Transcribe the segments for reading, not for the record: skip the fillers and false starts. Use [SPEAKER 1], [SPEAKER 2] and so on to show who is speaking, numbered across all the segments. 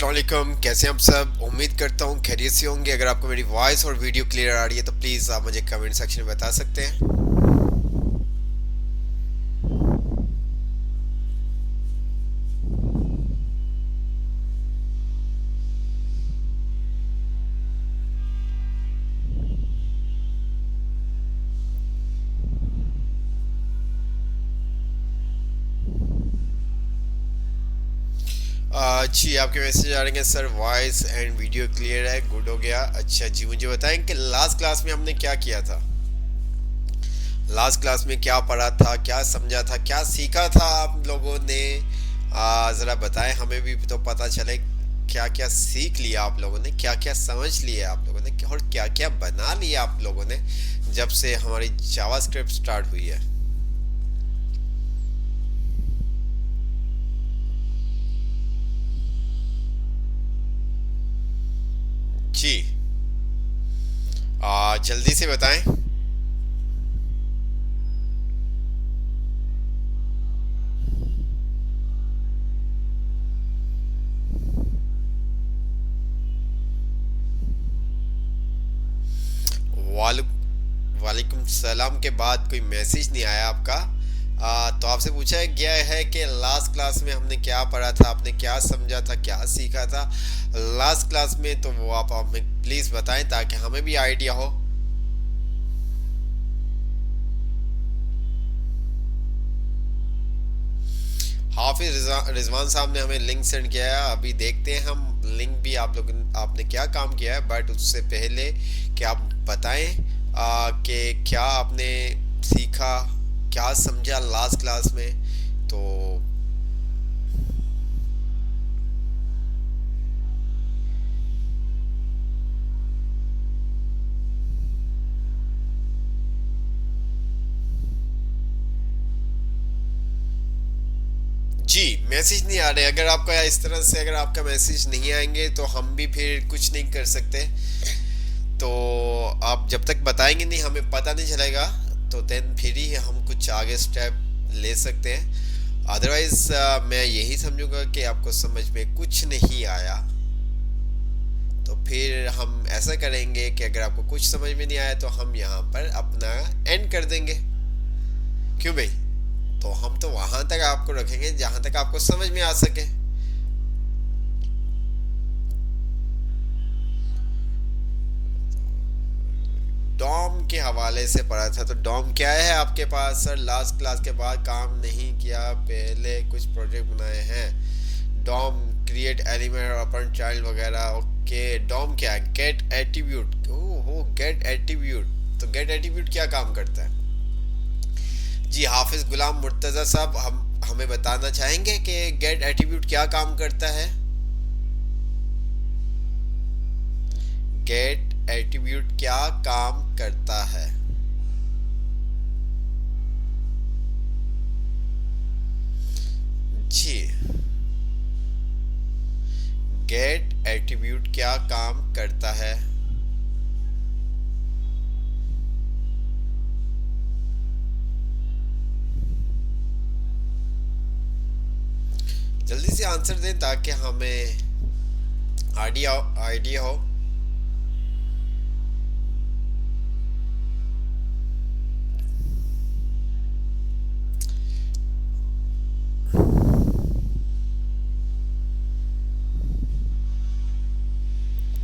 [SPEAKER 1] अस्सलाम वालेकुम, कैसे हैं आप सब। उम्मीद करता हूँ खैरियत से होंगे। अगर आपको मेरी वॉइस और वीडियो क्लियर आ रही है तो प्लीज़ आप मुझे कमेंट सेक्शन में बता सकते हैं। जी, आपके मैसेज आ रहे हैं sir, voice and video clear है, गुड हो गया। अच्छा जी, मुझे बताएं कि लास्ट क्लास में हमने क्या किया था। लास्ट क्लास में क्या पढ़ा था, क्या समझा था, क्या सीखा था आप लोगों ने। ज़रा बताएं, हमें भी तो पता चले क्या क्या सीख लिया आप लोगों ने, क्या क्या समझ लिया आप लोगों ने, और क्या क्या बना लिया आप लोगों ने जब से हमारी जावास्क्रिप्ट स्टार्ट हुई है। जी, जल्दी से बताएं। वाल वालेकुम सलाम के बाद कोई मैसेज नहीं आया आपका। तो आपसे पूछा गया है कि लास्ट क्लास में हमने क्या पढ़ा था, आपने क्या समझा था, क्या सीखा था लास्ट क्लास में। तो वो आप हमें प्लीज़ बताएं ताकि हमें भी आइडिया हो। हाफिज रिजवान साहब ने हमें लिंक सेंड किया है, अभी देखते हैं हम लिंक भी। आप लोग आपने क्या काम किया है, बट उससे पहले कि आप बताएं कि क्या आपने सीखा, क्या समझा लास्ट क्लास में। तो जी, मैसेज नहीं आ रहे। अगर आपका इस तरह से अगर आपका मैसेज नहीं आएंगे तो हम भी फिर कुछ नहीं कर सकते। तो आप जब तक बताएंगे नहीं हमें पता नहीं चलेगा, तो देन फिर ही हम कुछ आगे स्टेप ले सकते हैं। अदरवाइज मैं यही समझूंगा कि आपको समझ में कुछ नहीं आया। तो फिर हम ऐसा करेंगे कि अगर आपको कुछ समझ में नहीं आया तो हम यहाँ पर अपना एंड कर देंगे। क्यों भाई? तो हम तो वहां तक आपको रखेंगे जहां तक आपको समझ में आ सके। डॉम के हवाले से पढ़ा था, तो डॉम क्या है आपके पास? सर लास्ट क्लास के बाद काम नहीं किया, पहले कुछ प्रोजेक्ट बनाए हैं। डॉम क्रिएट एलिमेंट और अपन चाइल्ड वगैरह। ओके, डॉम क्या है? Get attribute. ओहो, गेट एट्रीब्यूट। तो गेट एट्रीब्यूट क्या काम करता है? जी, हाफिज गुलाम मुर्तज़ा साहब हम हमें बताना चाहेंगे कि गेट एट्रीब्यूट क्या काम करता है। गेट एट्रीब्यूट क्या काम करता है? जी, गेट एट्रीब्यूट क्या काम करता है? जल्दी से आंसर दें ताकि हमें आइडिया आइडिया हो।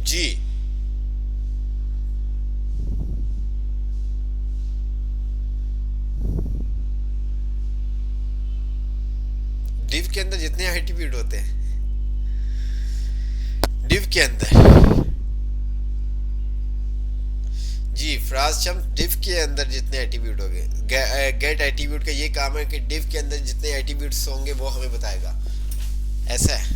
[SPEAKER 1] जी, डिव के अंदर जितने एट्रीब्यूट होते हैं, डिव के अंदर। जी, फ्रास्टम डिव के अंदर जितने एट्रीब्यूट होंगे, गेट एट्रीब्यूट का ये काम है कि डिव के अंदर जितने एट्रीब्यूट्स होंगे वो हमें बताएगा। ऐसा है।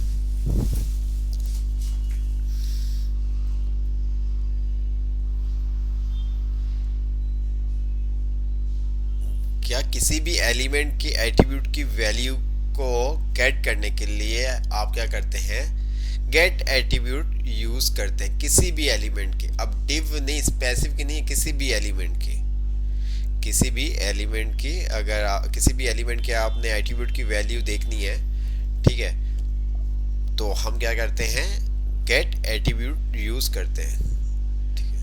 [SPEAKER 1] क्या किसी भी एलिमेंट की एट्रीब्यूट की वैल्यू को गेट करने के लिए आप क्या करते हैं? गेट एट्रीब्यूट यूज करते हैं किसी भी एलिमेंट के। अब डिव नहीं, स्पेसिफिक नहीं, किसी भी एलिमेंट की। किसी भी एलिमेंट की किसी भी एलिमेंट के आपने एट्रीब्यूट की वैल्यू देखनी है, ठीक है, तो हम क्या करते हैं, गेट एट्रीब्यूट यूज करते हैं। ठीक है,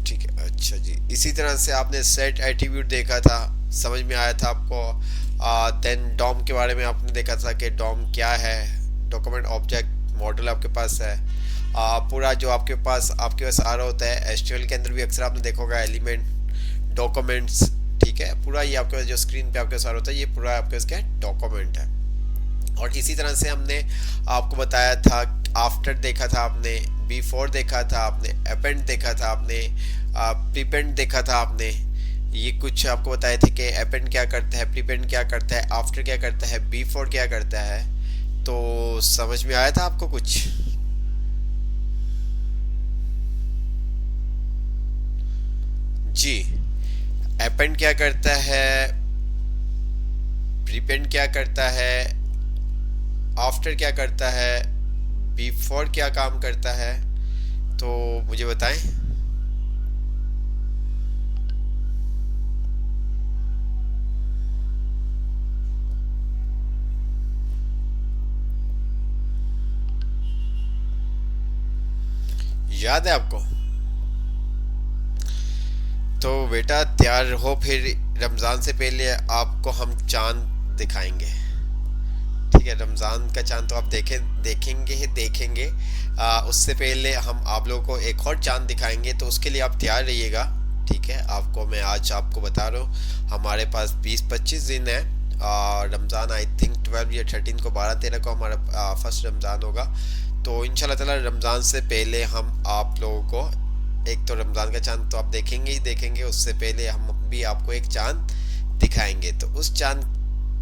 [SPEAKER 1] ठीक है। अच्छा जी, इसी तरह से आपने सेट एट्रीब्यूट देखा था, समझ में आया था आपको। देन डॉम के बारे में आपने देखा था कि डॉम क्या है, डॉक्यूमेंट ऑब्जेक्ट मॉडल आपके पास है। पूरा जो आपके पास आ रहा होता है एचटीएमएल के अंदर भी अक्सर आपने देखा होगा, एलिमेंट, डॉक्यूमेंट्स। ठीक है, पूरा ये आपके पास जो स्क्रीन पे आपके पास आ रहा होता है, ये पूरा आपके पास क्या है, डॉक्यूमेंट है। और इसी तरह से हमने आपको बताया था, आफ्टर देखा था आपने, बिफोर देखा था आपने, अपेंड देखा था आपने, प्रीपेंड देखा था आपने। ये कुछ आपको बताए थे कि अपेंड क्या करता है, प्रीपेंड क्या करता है, आफ्टर क्या करता है, बिफोर क्या करता है। तो समझ में आया था आपको कुछ? जी, अपेंड क्या करता है, प्रीपेंड क्या करता है, आफ्टर क्या करता है, बिफोर क्या काम करता है, तो मुझे बताएं। याद है आपको? तो बेटा तैयार रहो, फिर रमज़ान से पहले आपको हम चांद दिखाएंगे। ठीक है, रमज़ान का चांद तो आप देखेंगे ही देखेंगे। उससे पहले हम आप लोगों को एक और चांद दिखाएंगे, तो उसके लिए आप तैयार रहिएगा। ठीक है, आपको मैं आज आपको बता रहा हूँ, हमारे पास 20-25 दिन है। रमज़ान आई थिंक 12 या 13 को, 12-13 को हमारा फर्स्ट रमज़ान होगा। तो इंशाल्लाह ताला रमज़ान से पहले हम आप लोगों को एक तो रमज़ान का चांद तो आप देखेंगे ही देखेंगे, उससे पहले हम भी आपको एक चांद दिखाएंगे। तो उस चांद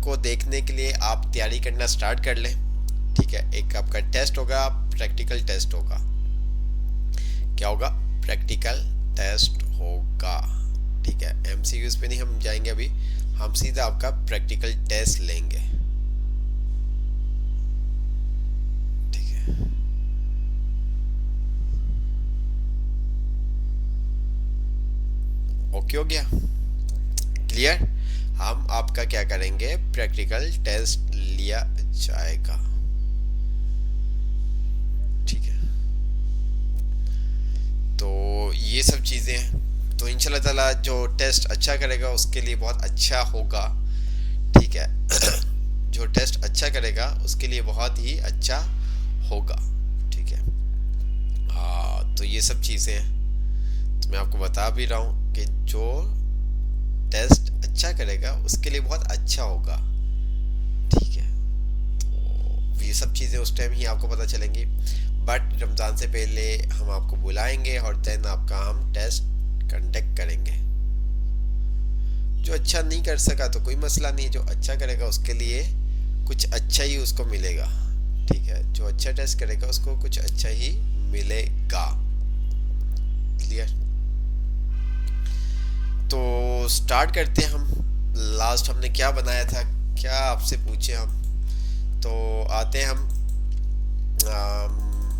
[SPEAKER 1] को देखने के लिए आप तैयारी करना स्टार्ट कर लें। ठीक है, एक आपका टेस्ट होगा, प्रैक्टिकल टेस्ट होगा। क्या होगा? प्रैक्टिकल टेस्ट होगा। ठीक है, एमसीक्यूज पे नहीं हम जाएंगे अभी, हम सीधा आपका प्रैक्टिकल टेस्ट लेंगे। ठीक है, ओके हो गया, क्लियर। हम आपका क्या करेंगे, प्रैक्टिकल टेस्ट लिया जाएगा। ठीक है, तो ये सब चीज़ें हैं। तो इंशाल्लाह ताला जो टेस्ट अच्छा करेगा उसके लिए बहुत अच्छा होगा। ठीक है जो टेस्ट अच्छा करेगा उसके लिए बहुत ही अच्छा होगा। ठीक है, हाँ, तो ये सब चीज़ें हैं। तो मैं आपको बता भी रहा हूँ कि जो टेस्ट अच्छा करेगा उसके लिए बहुत अच्छा होगा। ठीक है, तो ये सब चीज़ें उस टाइम ही आपको पता चलेंगी, बट रमज़ान से पहले हम आपको बुलाएंगे और देन आपका हम टेस्ट कंडक्ट करेंगे। जो अच्छा नहीं कर सका तो कोई मसला नहीं, जो अच्छा करेगा उसके लिए कुछ अच्छा ही उसको मिलेगा। ठीक है, जो अच्छा टेस्ट करेगा उसको कुछ अच्छा ही मिलेगा। क्लियर? तो स्टार्ट करते हैं हम। लास्ट हमने क्या बनाया था, क्या आपसे पूछे हम? तो आते हैं हम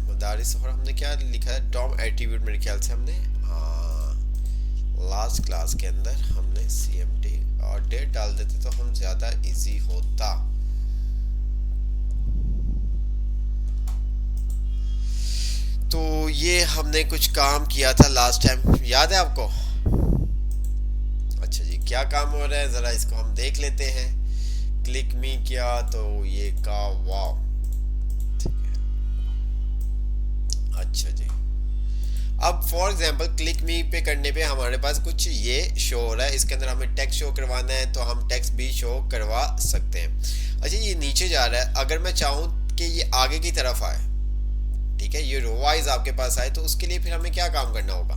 [SPEAKER 1] मदारिस, और हमने क्या लिखा है, डॉम एट्रीब्यूट, मेरे ख्याल से हमने लास्ट क्लास के अंदर हमने सीएमटी और डेट डाल देते तो हम ज़्यादा इजी होता। तो ये हमने कुछ काम किया था लास्ट टाइम, याद है आपको? अच्छा जी, क्या काम हो रहा है ज़रा इसको हम देख लेते हैं। क्लिक मी किया तो ये का वाव। ठीक है, अच्छा जी, अब फॉर एग्जांपल क्लिक मी पे करने पे हमारे पास कुछ ये शो हो रहा है, इसके अंदर हमें टेक्स्ट शो करवाना है तो हम टेक्स्ट भी शो करवा सकते हैं। अच्छा, ये नीचे जा रहा है, अगर मैं चाहूँ कि ये आगे की तरफ आए, ठीक है, ये रो वाइज आपके पास आए, तो उसके लिए फिर हमें क्या काम करना होगा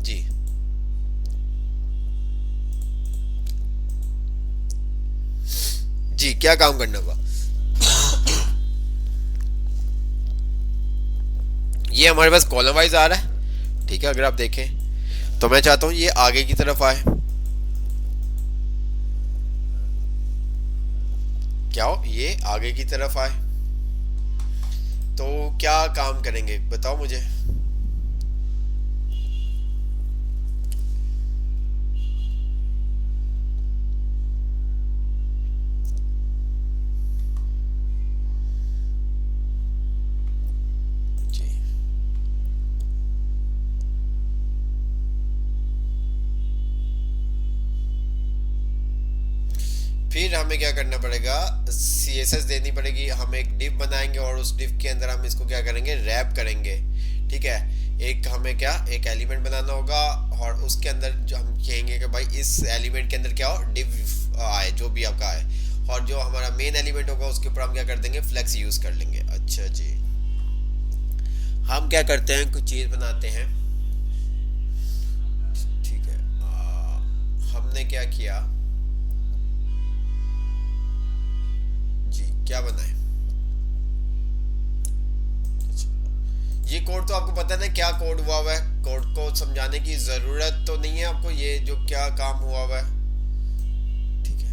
[SPEAKER 1] जी? जी, क्या काम करना होगा? ये हमारे पास कॉलम वाइज आ रहा है। ठीक है, अगर आप देखें तो मैं चाहता हूं ये आगे की तरफ आए। क्या हो, ये आगे की तरफ आए, तो क्या काम करेंगे बताओ मुझे। फिर हमें क्या करना पड़ेगा, CSS देनी पड़ेगी। हम एक div बनाएंगे और उस div के अंदर हम इसको क्या करेंगे, रैप करेंगे। ठीक है, एक हमें क्या, एक एलिमेंट बनाना होगा और उसके अंदर जो हम कहेंगे कि भाई इस एलिमेंट के अंदर क्या हो, div आए, जो भी आपका आए, और जो हमारा मेन एलिमेंट होगा उसके ऊपर हम क्या कर देंगे, फ्लेक्स यूज कर लेंगे। अच्छा जी, हम क्या करते हैं, कुछ चीज बनाते हैं। ठीक है, हमने क्या किया जी, क्या बनाए। ये कोड तो आपको पता है ना क्या कोड हुआ हुआ है, कोड को समझाने की जरूरत तो नहीं है आपको, ये जो क्या काम हुआ हुआ है। ठीक है,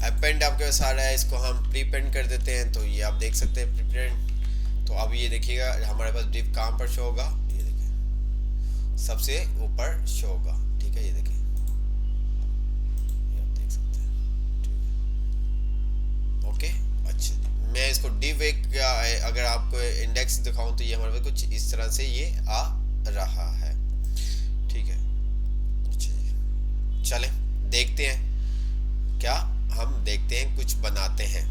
[SPEAKER 1] अपेंड आपके पास आ रहा है, इसको हम प्रीपेंड कर देते हैं, तो ये आप देख सकते हैं प्रीपेंड। तो अब ये देखिएगा हमारे पास div कहाँ पर शो होगा, ये देखिए सबसे ऊपर शो होगा। ठीक है, ये देखिए, ये आप देख सकते हैं। ठीक है, ओके। अच्छा, मैं इसको div एक अगर आपको इंडेक्स दिखाऊं तो ये हमारे पास कुछ इस तरह से ये आ रहा है। ठीक है, अच्छा जी, चलें देखते हैं क्या, हम देखते हैं कुछ बनाते हैं,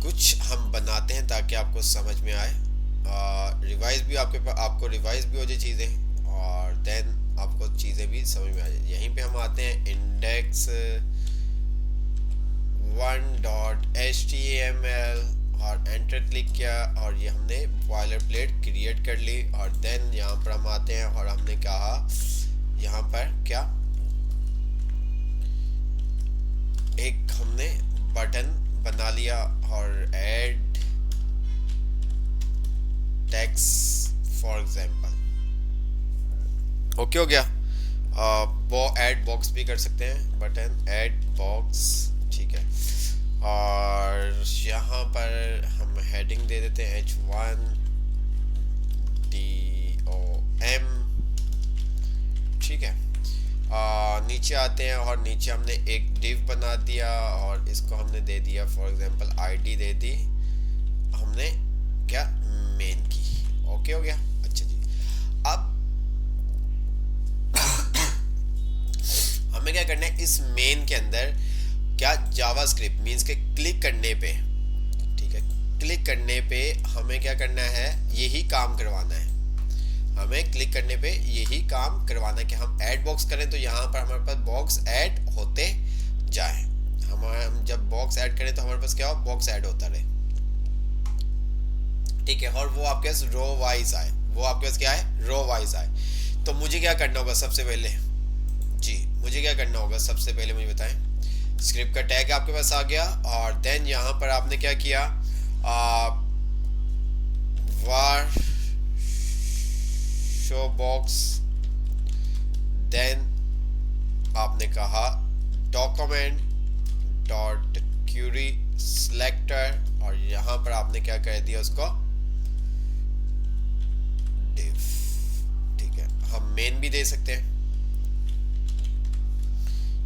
[SPEAKER 1] कुछ हम बनाते हैं ताकि आपको समझ में आए, रिवाइज भी आपके पास, आपको रिवाइज भी हो जाए चीज़ें, और देन आपको चीज़ें भी समझ में आ जाए। यहीं पे हम आते हैं इंडेक्स 1.html और एंटर क्लिक किया, और ये हमने बॉयलर प्लेट क्रिएट कर ली। और देन यहाँ पर हम आते हैं और हमने कहा यहाँ पर क्या, एक हमने बटन बना लिया और add text for example, okay हो गया। वो ऐड बॉक्स भी कर सकते हैं, बटन ऐड बॉक्स। ठीक है, और यहाँ पर हम हेडिंग दे देते हैं H1 DOM। ठीक है, नीचे आते हैं और नीचे हमने एक div बना दिया और इसको हमने दे दिया फॉर एग्जांपल ID दे दी हमने, क्या, मेन की। ओके हो गया। अच्छा जी, अब हमें क्या करना है, इस मेन के अंदर क्या, जावास्क्रिप्ट मीन्स के क्लिक करने पे, ठीक है, क्लिक करने पे हमें क्या करना है, यही काम करवाना है। हमें क्लिक करने पे यही काम करवाना है कि हम ऐड बॉक्स करें तो यहाँ पर हमारे पास बॉक्स ऐड होते जाए। हम जब बॉक्स ऐड करें तो हमारे पास क्या हो, बॉक्स ऐड होता रहे। ठीक है, और वो आपके पास रो वाइज आए, वो आपके पास क्या है, रो वाइज आए। तो मुझे क्या करना होगा सबसे पहले जी, मुझे क्या करना होगा सबसे पहले मुझे बताएं। स्क्रिप्ट का टैग आपके पास आ गया और देन यहाँ पर आपने क्या किया, var शो बॉक्स, देन आपने कहा डॉक्यूमेंट डॉट क्यूरी सिलेक्टर, और यहां पर आपने क्या कर दिया उसको, div। ठीक है, हम मेन भी दे सकते हैं।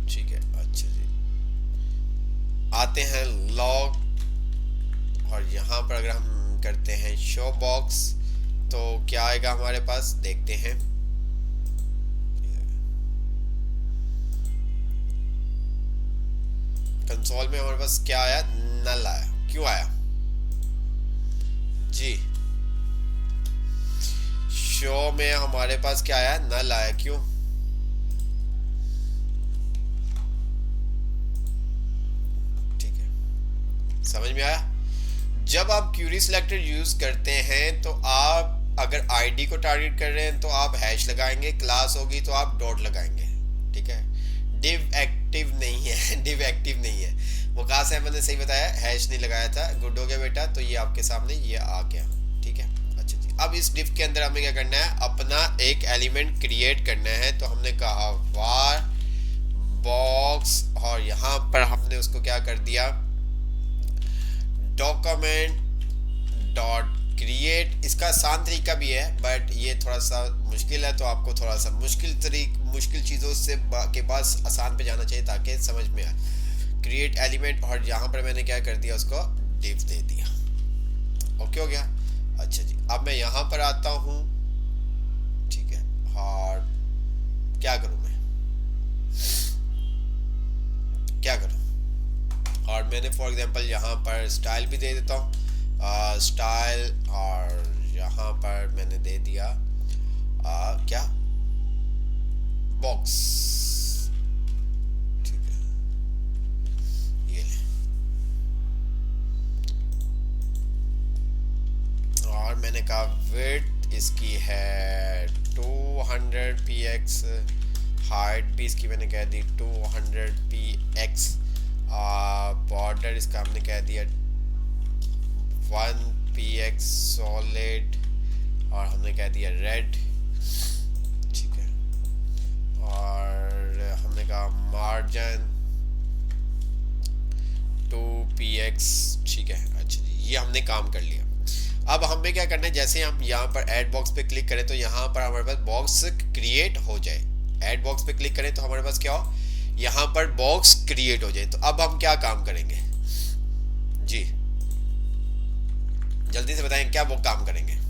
[SPEAKER 1] ठीक है, अच्छा जी, आते हैं लॉग, और यहां पर अगर हम करते हैं शो बॉक्स तो क्या आएगा हमारे पास, देखते हैं। कंसोल में हमारे पास क्या आया, नल आया। क्यों आया जी, शो में हमारे पास क्या आया, नल आया, क्यों, ठीक है, समझ में आया। जब आप क्यूरी सिलेक्टर यूज करते हैं तो आप अगर आईडी को टारगेट कर रहे हैं तो आप हैश लगाएंगे, क्लास होगी तो आप डॉट लगाएंगे। ठीक है, डिव एक्टिव नहीं है, डिव एक्टिव नहीं है, वो कहा से मैंने सही बताया, हैश नहीं लगाया था। गुड हो गया बेटा, तो ये आपके सामने ये आ गया। ठीक है, अच्छा जी, अब इस डिव के अंदर हमें क्या करना है, अपना एक एलिमेंट क्रिएट करना है। तो हमने कहा वार बॉक्स, और यहाँ पर हमने उसको क्या कर दिया, डॉक्यूमेंट डॉट क्रिएट। इसका आसान तरीका भी है बट ये थोड़ा सा मुश्किल है, तो आपको थोड़ा सा मुश्किल चीज़ों से के पास आसान पे जाना चाहिए ताकि समझ में आए। क्रिएट एलिमेंट, और यहाँ पर मैंने क्या कर दिया, उसको डिव दे दिया। ओके हो गया। अच्छा जी, अब अब मैं यहाँ पर आता हूँ, ठीक है, और क्या करूँ मैं, क्या करूँ, और मैंने फॉर एग्जांपल यहाँ पर स्टाइल भी दे देता हूँ, स्टाइल, और यहाँ पर मैंने दे दिया क्या, बॉक्स, ठीक है, ये ले, और मैंने कहा विड्थ इसकी है 200 px, हाइट भी इसकी मैंने कह दी 200 px, बॉर्डर इसका हमने कह दिया 1 px सॉलिड, और हमने कह दिया रेड, ठीक है, और हमने कहा मार्जिन 2 px, ठीक है। अच्छा जी, ये हमने काम कर लिया। अब हमें क्या करना है, जैसे हम यहाँ पर ऐड बॉक्स पे क्लिक करें तो यहाँ पर हमारे पास बॉक्स क्रिएट हो जाए, ऐड बॉक्स पे क्लिक करें तो हमारे पास क्या हो, यहाँ पर बॉक्स क्रिएट हो जाए। तो अब हम क्या काम करेंगे जी, जल्दी से बताएं क्या वो काम करेंगे।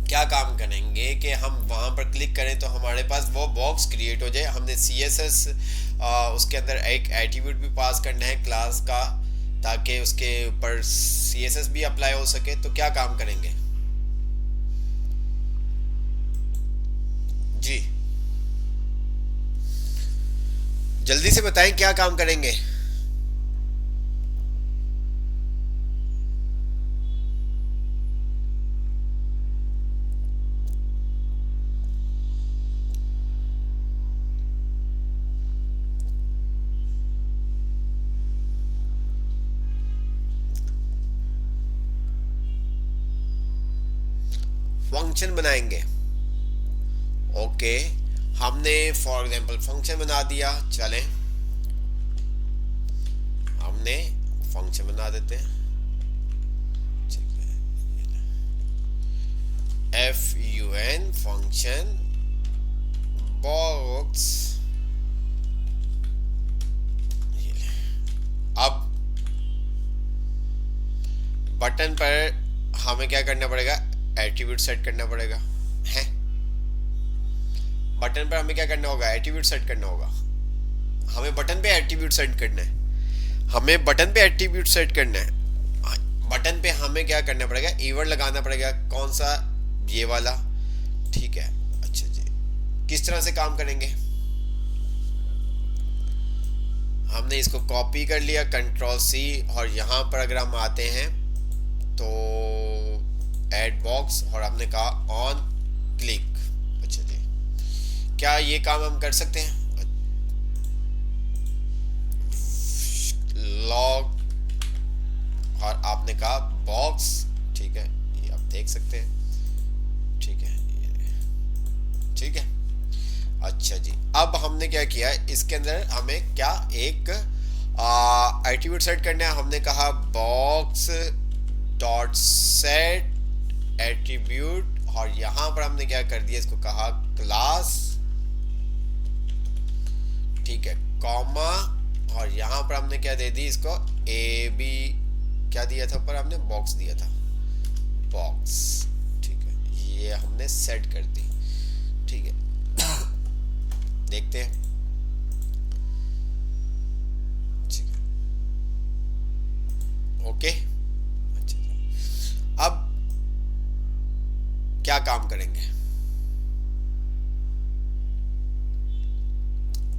[SPEAKER 1] क्या काम करेंगे कि हम वहां पर क्लिक करें तो हमारे पास वो बॉक्स क्रिएट हो जाए। हमने CSS उसके अंदर एक एट्रीब्यूट भी पास करना है क्लास का, ताकि उसके ऊपर CSS भी अप्लाई हो सके। तो क्या काम करेंगे जी, जल्दी से बताएं क्या काम करेंगे। फंक्शन बनाएंगे, ओके। हमने फॉर एग्जांपल फंक्शन बना दिया, चलें हमने फंक्शन बना देते हैं, FUN फंक्शन बॉक्स। अब बटन पर हमें क्या करना पड़ेगा, एट्रीब्यूट सेट करना पड़ेगा, है बटन पर हमें क्या करना होगा, एट्रीब्यूट सेट करना होगा। हमें बटन पे एट्रीब्यूट सेट करना है, हमें बटन पे एट्रीब्यूट सेट करना है। बटन पे हमें क्या करना पड़ेगा, इवेंट लगाना पड़ेगा, कौन सा, ये वाला, ठीक है। अच्छा जी, किस तरह से काम करेंगे, हमने इसको कॉपी कर लिया Ctrl+C, और यहाँ पर अगर हम आते हैं तो ऐड बॉक्स, और हमने कहा ऑन क्लिक। अच्छा जी, क्या ये काम हम कर सकते हैं, लॉग, और आपने कहा बॉक्स, ठीक है, ये आप देख सकते हैं, ठीक है, ठीक है। अच्छा जी, अब हमने क्या किया, इसके अंदर हमें क्या एक एट्रीब्यूट सेट करना है। हमने कहा बॉक्स डॉट सेट एट्रीब्यूट, और यहां पर हमने क्या कर दिया, इसको कहा क्लास, ठीक है, कॉमा, और यहां पर हमने क्या दे दी, इसको AB क्या दिया था, ऊपर हमने बॉक्स दिया था, बॉक्स, ठीक है, ये हमने सेट कर दी, ठीक है। देखते हैं, ठीक है, ओके। अच्छा, अब क्या काम करेंगे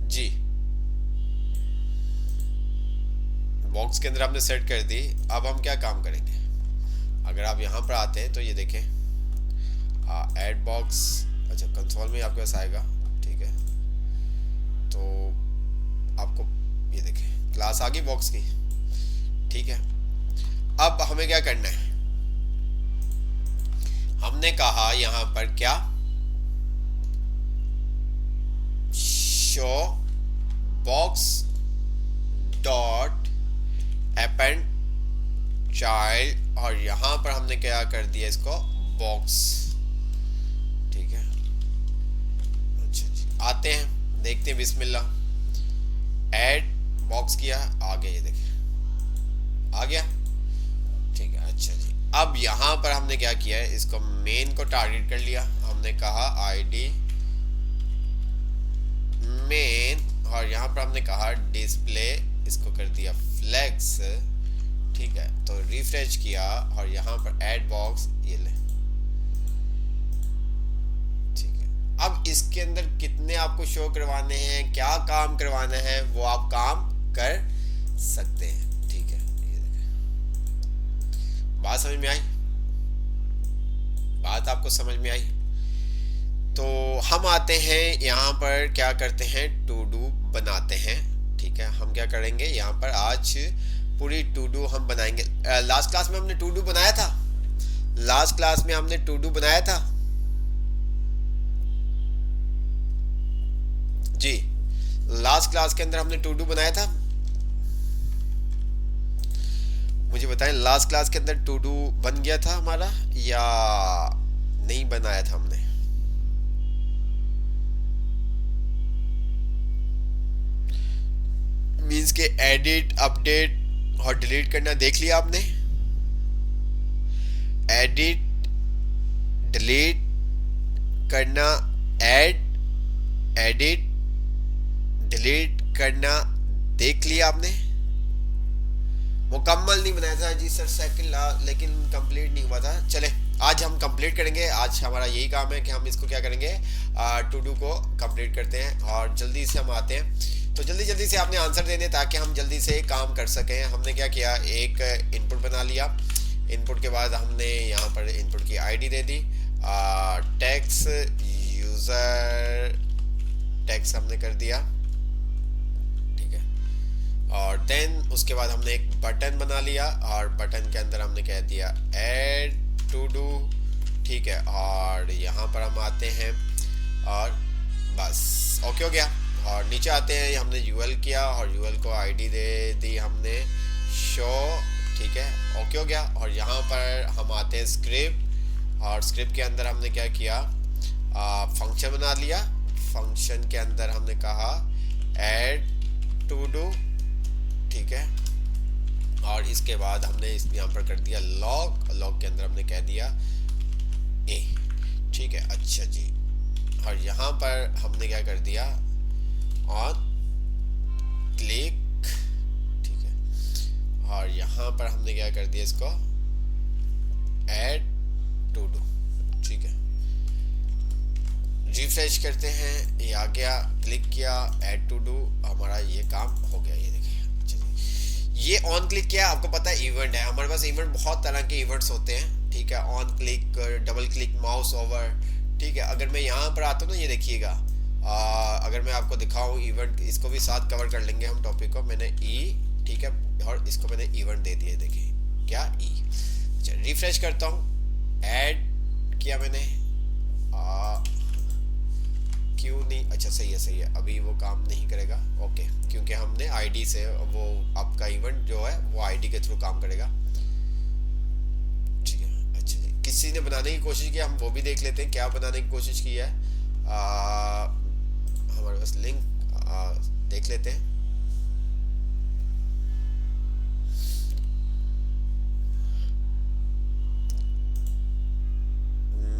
[SPEAKER 1] जी, बॉक्स के अंदर हमने सेट कर दी। अब हम क्या काम करेंगे, अगर आप यहां पर आते हैं तो ये देखें, ऐड बॉक्स, अच्छा कंसोल में आपके पास आएगा, ठीक है, तो आपको ये देखें क्लास आ गई बॉक्स की, ठीक है। अब हमें क्या करना है, हमने कहा यहां पर क्या, show box dot append child, और यहां पर हमने क्या कर दिया, इसको बॉक्स, ठीक है। अच्छा जी, आते हैं देखते हैं, बिस्मिल्लाह। ऐड बॉक्स किया, आ गया, ये देखिए आ गया। ठीक है, अच्छा जी। अब यहाँ पर हमने क्या किया है, इसको मेन को टारगेट कर लिया। हमने कहा आईडी मेन, और यहाँ पर हमने कहा डिस्प्ले, इसको कर दिया फ्लेक्स। ठीक है, तो रिफ्रेश किया और यहाँ पर ऐड बॉक्स, ये ले। ठीक है, अब इसके अंदर कितने आपको शो करवाने हैं, क्या काम करवाना है, वो आप काम कर सकते हैं। ठीक है, ये देखें, बात समझ में आई? बात आपको समझ में आई? तो हम आते हैं यहाँ पर, क्या करते हैं, टू डू बनाते हैं। ठीक है, हम क्या करेंगे यहाँ पर, आज पूरी टू डू हम बनाएंगे। लास्ट क्लास में हमने टू डू बनाया था, लास्ट क्लास में हमने टू डू बनाया था जी। लास्ट क्लास के अंदर हमने टू डू बनाया था, मुझे बताएं, लास्ट क्लास के अंदर टू डू बन गया था हमारा या नहीं बनाया था हमने? मीन्स के एडिट, अपडेट और डिलीट करना देख लिया आपने? एडिट, डिलीट करना, ऐड, एडिट, डिलीट करना देख लिया आपने? मुकम्मल नहीं बनाया था जी सर, सेकंड लेकिन कंप्लीट नहीं हुआ था। चले, आज हम कंप्लीट करेंगे। आज हमारा यही काम है कि हम इसको क्या करेंगे, टू डू को कंप्लीट करते हैं और जल्दी से हम आते हैं। तो जल्दी जल्दी से आपने आंसर देने, ताकि हम जल्दी से काम कर सकें। हमने क्या किया, एक इनपुट बना लिया। इनपुट के बाद हमने यहाँ पर इनपुट की आईडी दे दी, टैक्स यूज़र टैक्स हमने कर दिया। ठीक है, और देन उसके बाद हमने एक बटन बना लिया और बटन के अंदर हमने कह दिया ऐड टू डू। ठीक है, और यहाँ पर हम आते हैं और बस ओके हो गया। और नीचे आते हैं, हमने यूएल किया और यूएल को आईडी दे दी हमने शो। ठीक है, ओके हो गया। और यहाँ पर हम आते हैं स्क्रिप्ट, और स्क्रिप्ट के अंदर हमने क्या किया, फंक्शन बना लिया। फंक्शन के अंदर हमने कहा ऐड टू डू। ठीक है, और इसके बाद हमने इस यहाँ पर कर दिया लॉग। लॉग के अंदर हमने कह दिया ए। ठीक है, अच्छा जी। और यहाँ पर हमने क्या कर दिया, ऑन क्लिक। ठीक है, और यहाँ पर हमने क्या कर दिया, इसको ऐड टू डू। ठीक है, रिफ्रेश करते हैं, ये आ गया, क्लिक किया, ऐड टू डू, हमारा ये काम हो गया। ये देखिए, ये ऑन क्लिक किया, आपको पता है इवेंट है हमारे पास। इवेंट बहुत तरह के इवेंट्स होते हैं। ठीक है, on click, double click, mouse over. ठीक है, अगर मैं यहाँ पर आता हूँ ना, ये देखिएगा, अगर मैं आपको दिखाऊँ इवेंट, इसको भी साथ कवर कर लेंगे हम टॉपिक को। मैंने ई, ठीक है, और इसको मैंने इवेंट दे दिया, देखिए क्या ई। अच्छा, रिफ्रेश करता हूँ, ऐड किया मैंने, क्यों नहीं, अच्छा सही है सही है, अभी वो काम नहीं करेगा। ओके, क्योंकि हमने आईडी से, वो आपका इवेंट जो है वो आईडी के थ्रू काम करेगा। ठीक है, अच्छा जी, किसी ने बनाने की कोशिश की, हम वो भी देख लेते हैं क्या बनाने की कोशिश की है। हमारे पास लिंक देख लेते हैं।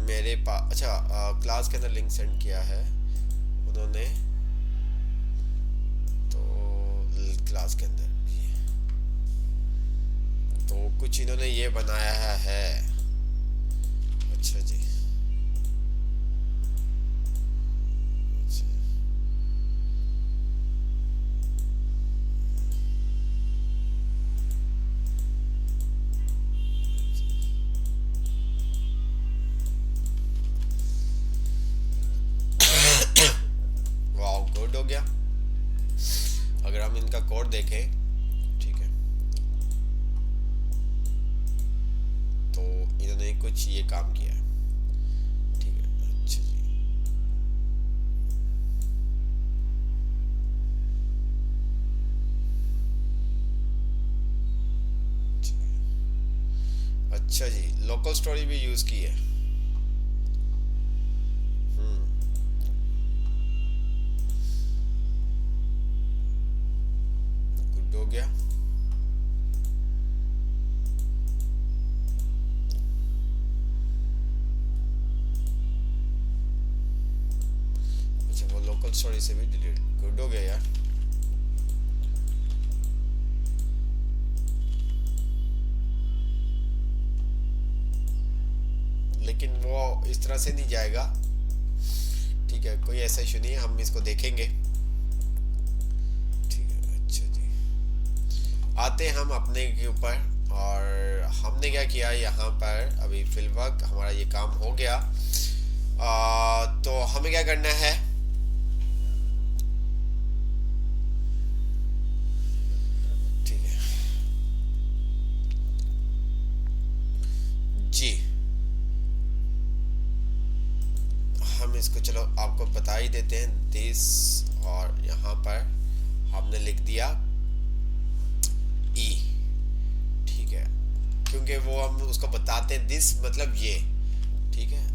[SPEAKER 1] मेरे पास, अच्छा, क्लास के अंदर लिंक सेंड किया है उन्होंने, तो क्लास के अंदर तो कुछ इन्होंने ये बनाया है। अच्छा जी, अच्छा। वाह, गुड हो गया। अगर हम इनका कोड देखें, ठीक है, तो इन्होंने कुछ ये काम किया है। ठीक है, अच्छा जी, अच्छा जी, लोकल स्टोरी भी यूज की है। गया। अच्छा वो लोकल स्टोरी से भी डिलीट, गुड हो गया यार। लेकिन वो इस तरह से नहीं जाएगा, ठीक है, कोई ऐसा इशू नहीं है, हम इसको देखेंगे। ठीक है, अच्छा जी, आते हैं हम अपने के ऊपर। और हमने क्या किया यहाँ पर, अभी फिलवक्त हमारा ये काम हो गया। तो हमें क्या करना है, ठीक है जी, हम इसको चलो आपको बता ही देते हैं दिस। और यहाँ पर हमने लिख दिया ई, ठीक है, क्योंकि वो हम उसको बताते हैं दिस मतलब ये, ठीक है।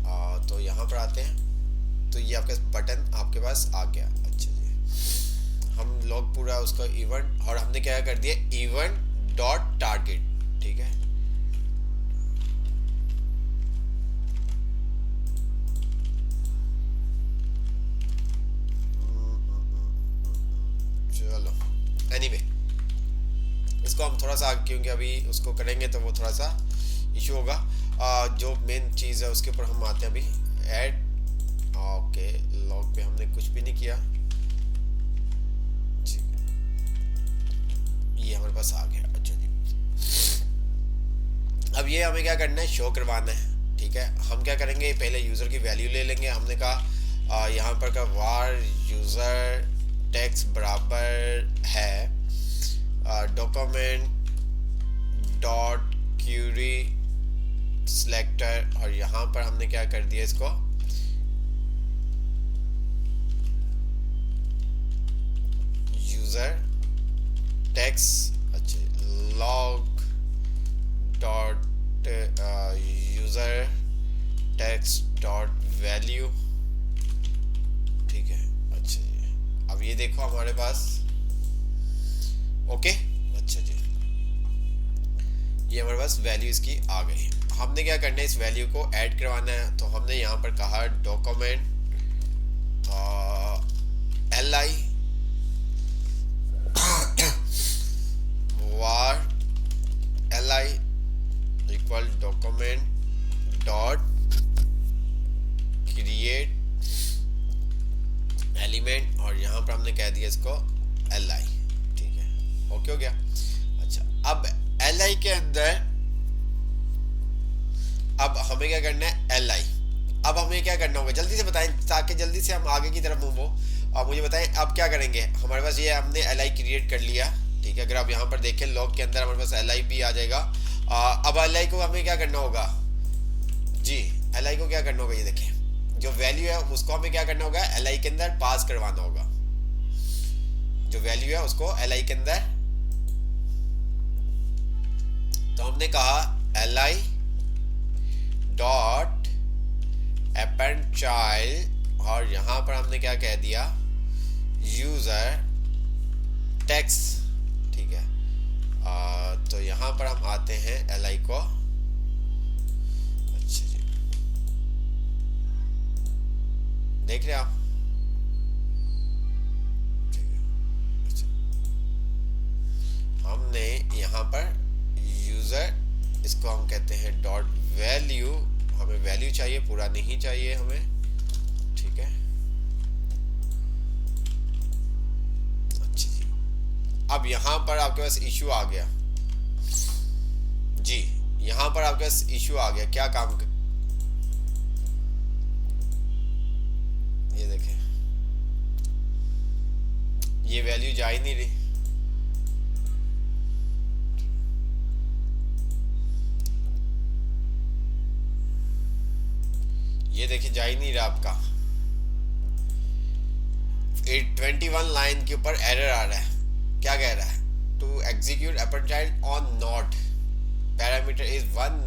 [SPEAKER 1] तो यहाँ पर आते हैं, तो ये आपका बटन आपके पास आ गया। अच्छा जी, हम लोग पूरा उसका इवेंट, और हमने क्या कर दिया, इवेंट डॉट टारगेट, ठीक है। चलो एनीवे, इसको हम थोड़ा सा, क्योंकि अभी उसको करेंगे तो वो थोड़ा सा इशू होगा। जो मेन चीज़ है उसके ऊपर हम आते हैं अभी, ऐड। ओके, लॉग पे हमने कुछ भी नहीं किया, ये हमारे पास आ गया। अच्छा जी, अब ये हमें क्या करना है, शो करवाना है, ठीक है। हम क्या करेंगे, पहले यूज़र की वैल्यू ले लेंगे। हमने कहा यहाँ पर का वार यूज़र टेक्स्ट बराबर है डॉक्यूमेंट डॉट क्यूरी सिलेक्टर, और यहाँ पर हमने क्या कर दिया इसको, यूज़र टेक्स्ट, अच्छा, log dot user text dot value, ठीक है। अच्छा जी, अब ये देखो हमारे पास, ओके, अच्छा जी, ये हमारे पास वैल्यू इसकी आ गई। हमने क्या करना है, इस वैल्यू को ऐड करवाना है। तो हमने यहाँ पर कहा document L I war L I equal document dot create element, और यहाँ पर हमने कह दिया इसको एल आई, ठीक है, ओके हो गया। अच्छा, अब एल आई के अंदर अब हमें क्या करना है, एल आई, अब हमें क्या करना होगा, जल्दी से बताएं ताकि जल्दी से हम आगे की तरफ मूव हो। अब मुझे बताएं अब क्या करेंगे। हमारे पास ये हमने एल आई क्रिएट कर लिया, ठीक है। अगर आप यहाँ पर देखें लॉग के अंदर हमारे पास एल आई भी आ जाएगा। अब एल आई को हमें क्या करना होगा जी, एल आई को क्या करना होगा, ये देखें जो वैल्यू है उसको हमें क्या करना होगा, एल आई के अंदर पास करवाना होगा। जो वैल्यू है उसको एल आई के अंदर, तो हमने कहा L I dot append child, और यहां पर हमने क्या कह दिया, यूजर टेक्स्ट, ठीक है। तो यहां पर हम आते हैं एल आई को, अच्छा जी, देख रहे हैं आप, ठीक है। अच्छा, हमने यहां पर यूजर, इसको हम कहते हैं डॉट वैल्यू, हमें वैल्यू चाहिए, पूरा नहीं चाहिए हमें, ठीक है। अच्छा जी, अब यहां पर आपके पास इशू आ गया जी, यहां पर आपके पास इशू आ गया, क्या काम ये देखें, ये वैल्यू जा ही नहीं रही, ये देखिए जा ही नहीं रहा आपका। 21 लाइन के ऊपर एरर आ रहा है, क्या कह रहा है, to execute append child on node parameter is one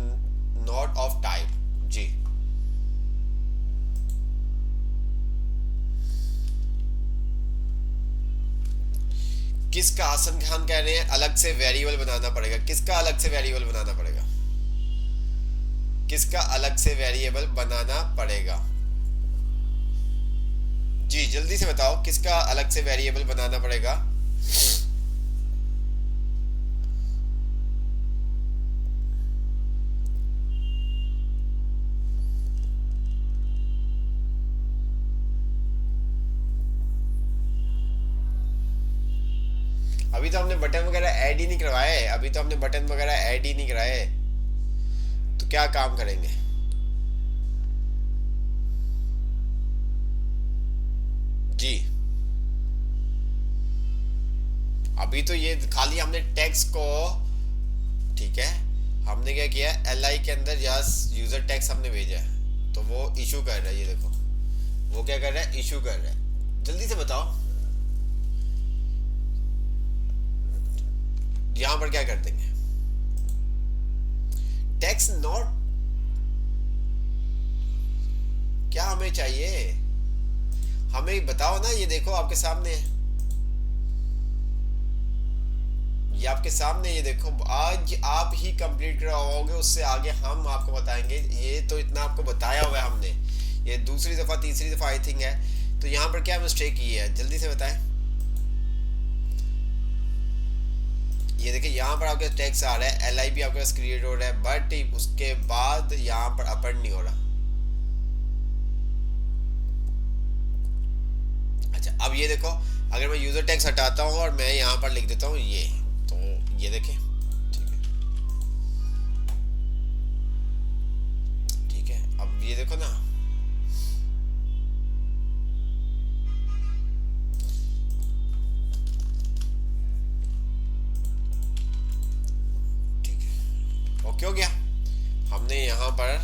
[SPEAKER 1] not of type जी। किसका, आसन खान कह रहे हैं अलग से वेरिएबल बनाना पड़ेगा। किसका अलग से वेरिएबल बनाना पड़ेगा? किसका अलग से वेरिएबल बनाना पड़ेगा? जी जल्दी से बताओ, किसका अलग से वेरिएबल बनाना पड़ेगा? अभी तो हमने बटन वगैरह ऐड ही नहीं करवाए, अभी तो हमने बटन वगैरह ऐड ही नहीं कराए, तो क्या काम करेंगे? जी अभी तो ये खाली हमने टेक्स्ट को, ठीक है, हमने क्या किया, एल आई के अंदर यस यूजर टेक्स्ट हमने भेजा है, तो वो इशू कर रहा है, ये देखो वो क्या कर रहा है, इशू कर रहा है। जल्दी से बताओ यहां पर क्या कर देंगे? टेक्स्ट नॉट, क्या हमें चाहिए, हमें बताओ ना, ये देखो आपके सामने है, ये आपके सामने, ये देखो आज आप ही कंप्लीट करवाओगे, उससे आगे हम आपको बताएंगे। ये तो इतना आपको बताया हुआ है हमने, ये दूसरी दफा तीसरी दफा आई थिंक है, तो यहाँ पर क्या मिस्टेक की है जल्दी से बताएं। ये देखिए यहाँ पर आपके टेक्स्ट आ रहा है, एल आई भी आपके पास क्रिएट हो रहा है, बट उसके बाद यहाँ पर अपेंड नहीं हो रहा। अच्छा अब ये देखो, अगर मैं यूजर टेक्स्ट हटाता हूँ और मैं यहाँ पर लिख देता हूँ ये, तो ये देखें, ठीक है, ठीक है, अब ये देखो ना, ठीक है, ओके हो गया। हमने यहाँ पर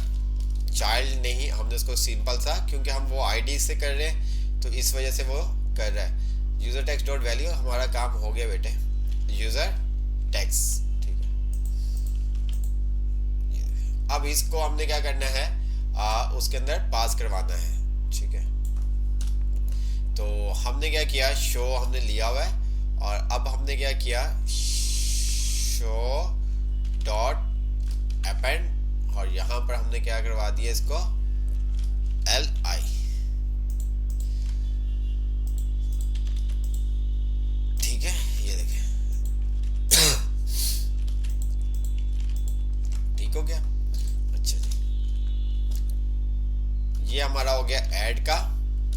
[SPEAKER 1] चाइल्ड नहीं, हमने उसको सिंपल सा, क्योंकि हम वो आईडी से कर रहे हैं तो इस वजह से वो कर रहा है। यूजर टेक्स्ट डॉट वैल्यू, हमारा काम हो गया बेटे, यूजर टेक्स्ट, ठीक है। अब इसको हमने क्या करना है, उसके अंदर पास करवाना है, ठीक है। तो हमने क्या किया, शो हमने लिया हुआ है, और अब हमने क्या किया, शो डॉट अपेंड, और यहां पर हमने क्या करवा दिया इसको, एल आई, ठीक है, ये देखें ठीक हो गया। अच्छा जी, ये हमारा हो गया ऐड का।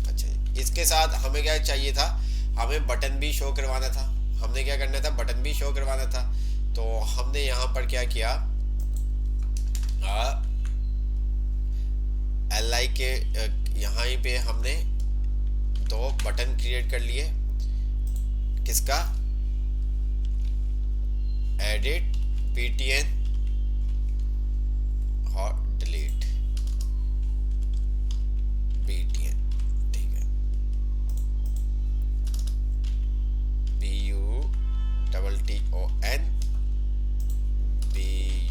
[SPEAKER 1] अच्छा जी, इसके साथ हमें क्या चाहिए था, हमें बटन भी शो करवाना था, हमने क्या करना था, बटन भी शो करवाना था। तो हमने यहाँ पर क्या किया, एल आई के यहाँ ही पे हमने दो बटन क्रिएट कर लिए। किसका, एडिट बीटीएन और डिलीट बीटीएन, ठीक है, B U double T O N, B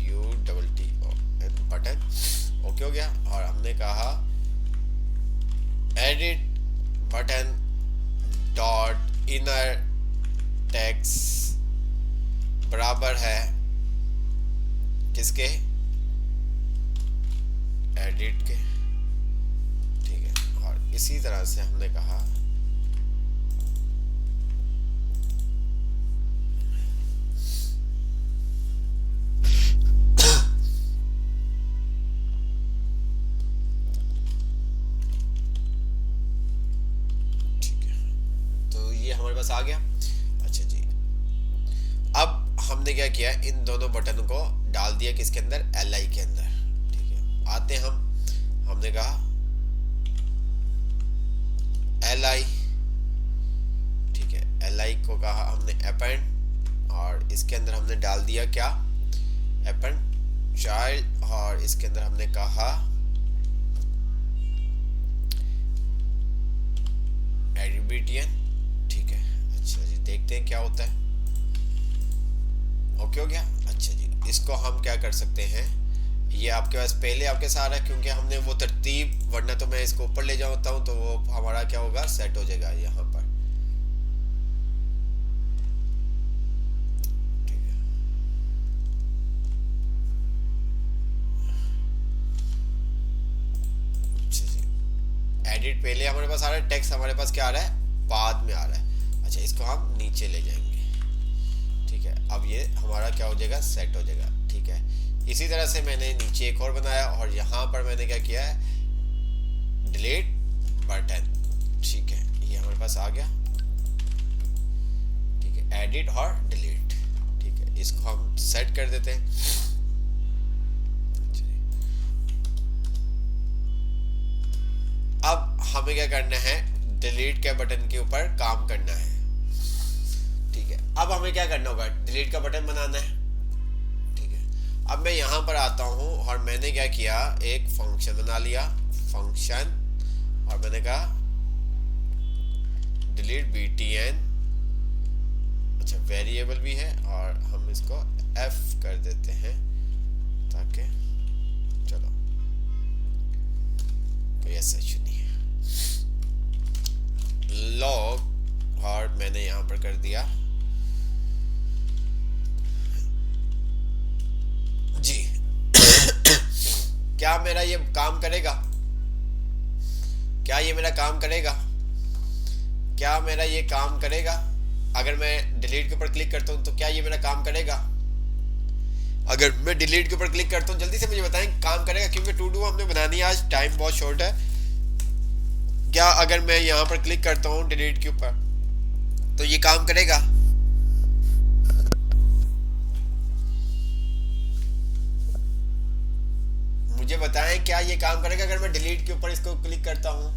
[SPEAKER 1] U double T O N, button, okay हो गया। और हमने कहा edit button dot inner text बराबर है किसके, एडिट के, ठीक है। और इसी तरह से हमने कहा बस आ गया। अच्छा जी, अब हमने क्या किया, इन दोनों बटन को डाल दिया किसके अंदर, एल आई के अंदर, ठीक है। आते हमने कहा एल आई, ठीक है, एल आई को कहा हमने अपेंड, और इसके अंदर हमने डाल दिया क्या, अपेंड चाइल्ड, और इसके अंदर हमने कहा एडिबिटियन, ठीक है। अच्छा जी, देखते हैं क्या होता है। ओके हो गया। अच्छा जी, इसको हम क्या कर सकते हैं, ये आपके पास पहले आपके साथ है, क्योंकि हमने वो तरतीब, वरना तो मैं इसको ऊपर ले जाता हूँ तो वो हमारा क्या होगा, सेट हो जाएगा यहाँ पर। पहले हमारे पास आ रहा है, टेक्स्ट हमारे पास क्या आ रहा है, बाद में आ रहा है। अच्छा, इसको हम नीचे ले जाएंगे। ठीक है, अब ये हमारा क्या हो जाएगा, सेट हो जाएगा। ठीक है, इसी तरह से मैंने नीचे एक और बनाया और यहाँ पर मैंने क्या किया है, डिलीट बटन। ठीक है, ये हमारे पास आ गया। ठीक है, एडिट और डिलीट। ठीक है, इसको हम सेट कर देते हैं। अब हमें क्या करना है, डिलीट के बटन के ऊपर काम करना है। ठीक है, अब हमें क्या करना होगा, डिलीट का बटन बनाना है। ठीक है, अब मैं यहां पर आता हूं और मैंने क्या किया, एक फंक्शन बना लिया, फंक्शन, और मैंने कहा डिलीट btn। अच्छा, वेरिएबल भी है और हम इसको f कर देते हैं ताकि, चलो कोई ऐसा इशू नहीं है। लॉग, और मैंने यहां पर कर दिया जी। क्या मेरा ये काम करेगा, क्या ये मेरा काम करेगा, क्या मेरा ये काम करेगा? अगर मैं डिलीट के ऊपर क्लिक करता हूं तो क्या ये मेरा काम करेगा? अगर मैं डिलीट के ऊपर क्लिक करता हूं, जल्दी से मुझे बताएं, काम करेगा? क्योंकि टू डू हमने बनानी है आज, टाइम बहुत शॉर्ट है। क्या अगर मैं यहां पर क्लिक करता हूं डिलीट के ऊपर तो ये काम करेगा? मुझे बताएं, क्या ये काम करेगा अगर मैं डिलीट के ऊपर इसको क्लिक करता हूं?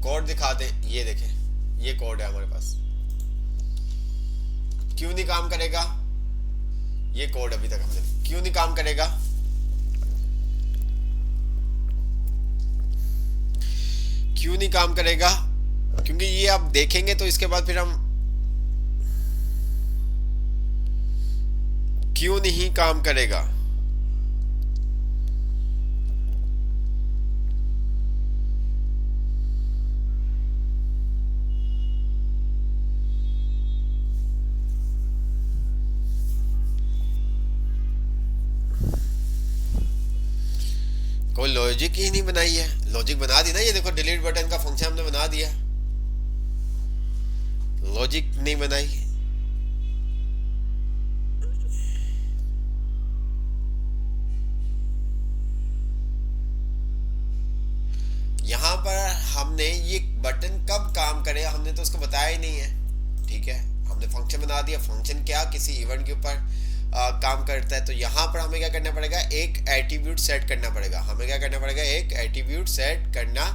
[SPEAKER 1] कोड दिखा दे, ये देखें, ये कोड है हमारे पास। क्यों नहीं काम करेगा? ये कोड अभी तक हमने, क्यों नहीं काम करेगा? क्यों नहीं काम करेगा? क्योंकि ये आप देखेंगे तो इसके बाद फिर हम, क्यों नहीं काम करेगा? कोई लॉजिक ही नहीं बनाई है। लॉजिक बना दी ना, ये देखो डिलीट बटन का फंक्शन हमने बना दिया, लॉजिक नहीं बनाई। यहां पर हमने ये बटन कब काम करे हमने तो उसको बताया ही नहीं है। ठीक है, हमने फंक्शन बना दिया, फंक्शन क्या किसी इवेंट के ऊपर काम करता है। तो यहाँ पर हमें क्या करना पड़ेगा, एक एट्रीब्यूट सेट करना पड़ेगा। हमें क्या करना पड़ेगा, एक एट्रीब्यूट सेट करना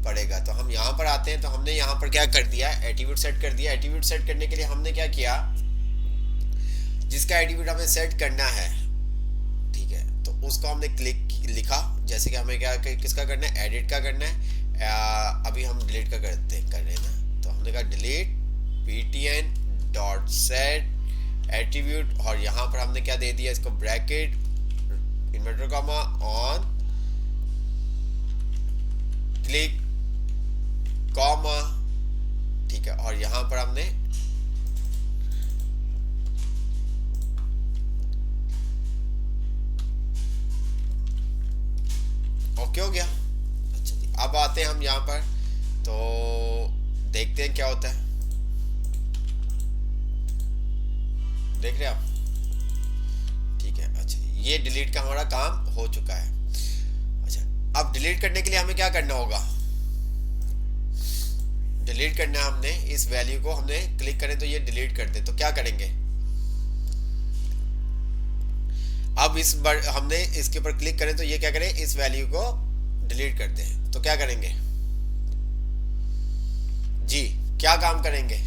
[SPEAKER 1] पड़ेगा। तो हम यहाँ पर आते हैं, तो हमने यहाँ पर क्या कर दिया, एट्रीब्यूट सेट कर दिया। एट्रीब्यूट सेट करने के लिए हमने क्या किया, जिसका एट्रीब्यूट हमें सेट करना है, ठीक है, तो उसको हमने क्लिक लिखा। जैसे कि हमें क्या, किसका करना है, एडिट का करना है। अभी हम डिलीट का कर रहे हैं ना, तो हमने कहा delete btn dot set attribute, और यहाँ पर हमने क्या दे दिया, इसको bracket inverter comma on click comma. ठीक है, और यहाँ पर हमने ओके हो गया। अच्छा जी, अब आते हैं हम यहाँ पर, तो देखते हैं क्या होता है। देख रहे हैं आप? ठीक है, अच्छा, ये डिलीट का हमारा काम हो चुका है। अच्छा, अब डिलीट करने के लिए हमें क्या करना होगा, डिलीट करना है हमने इस वैल्यू को, हमने क्लिक करें तो ये डिलीट कर दे, तो क्या करेंगे, अब इस बार हमने इसके ऊपर क्लिक करें तो ये क्या करें, इस वैल्यू को डिलीट करते हैं। तो क्या करेंगे जी, क्या काम करेंगे,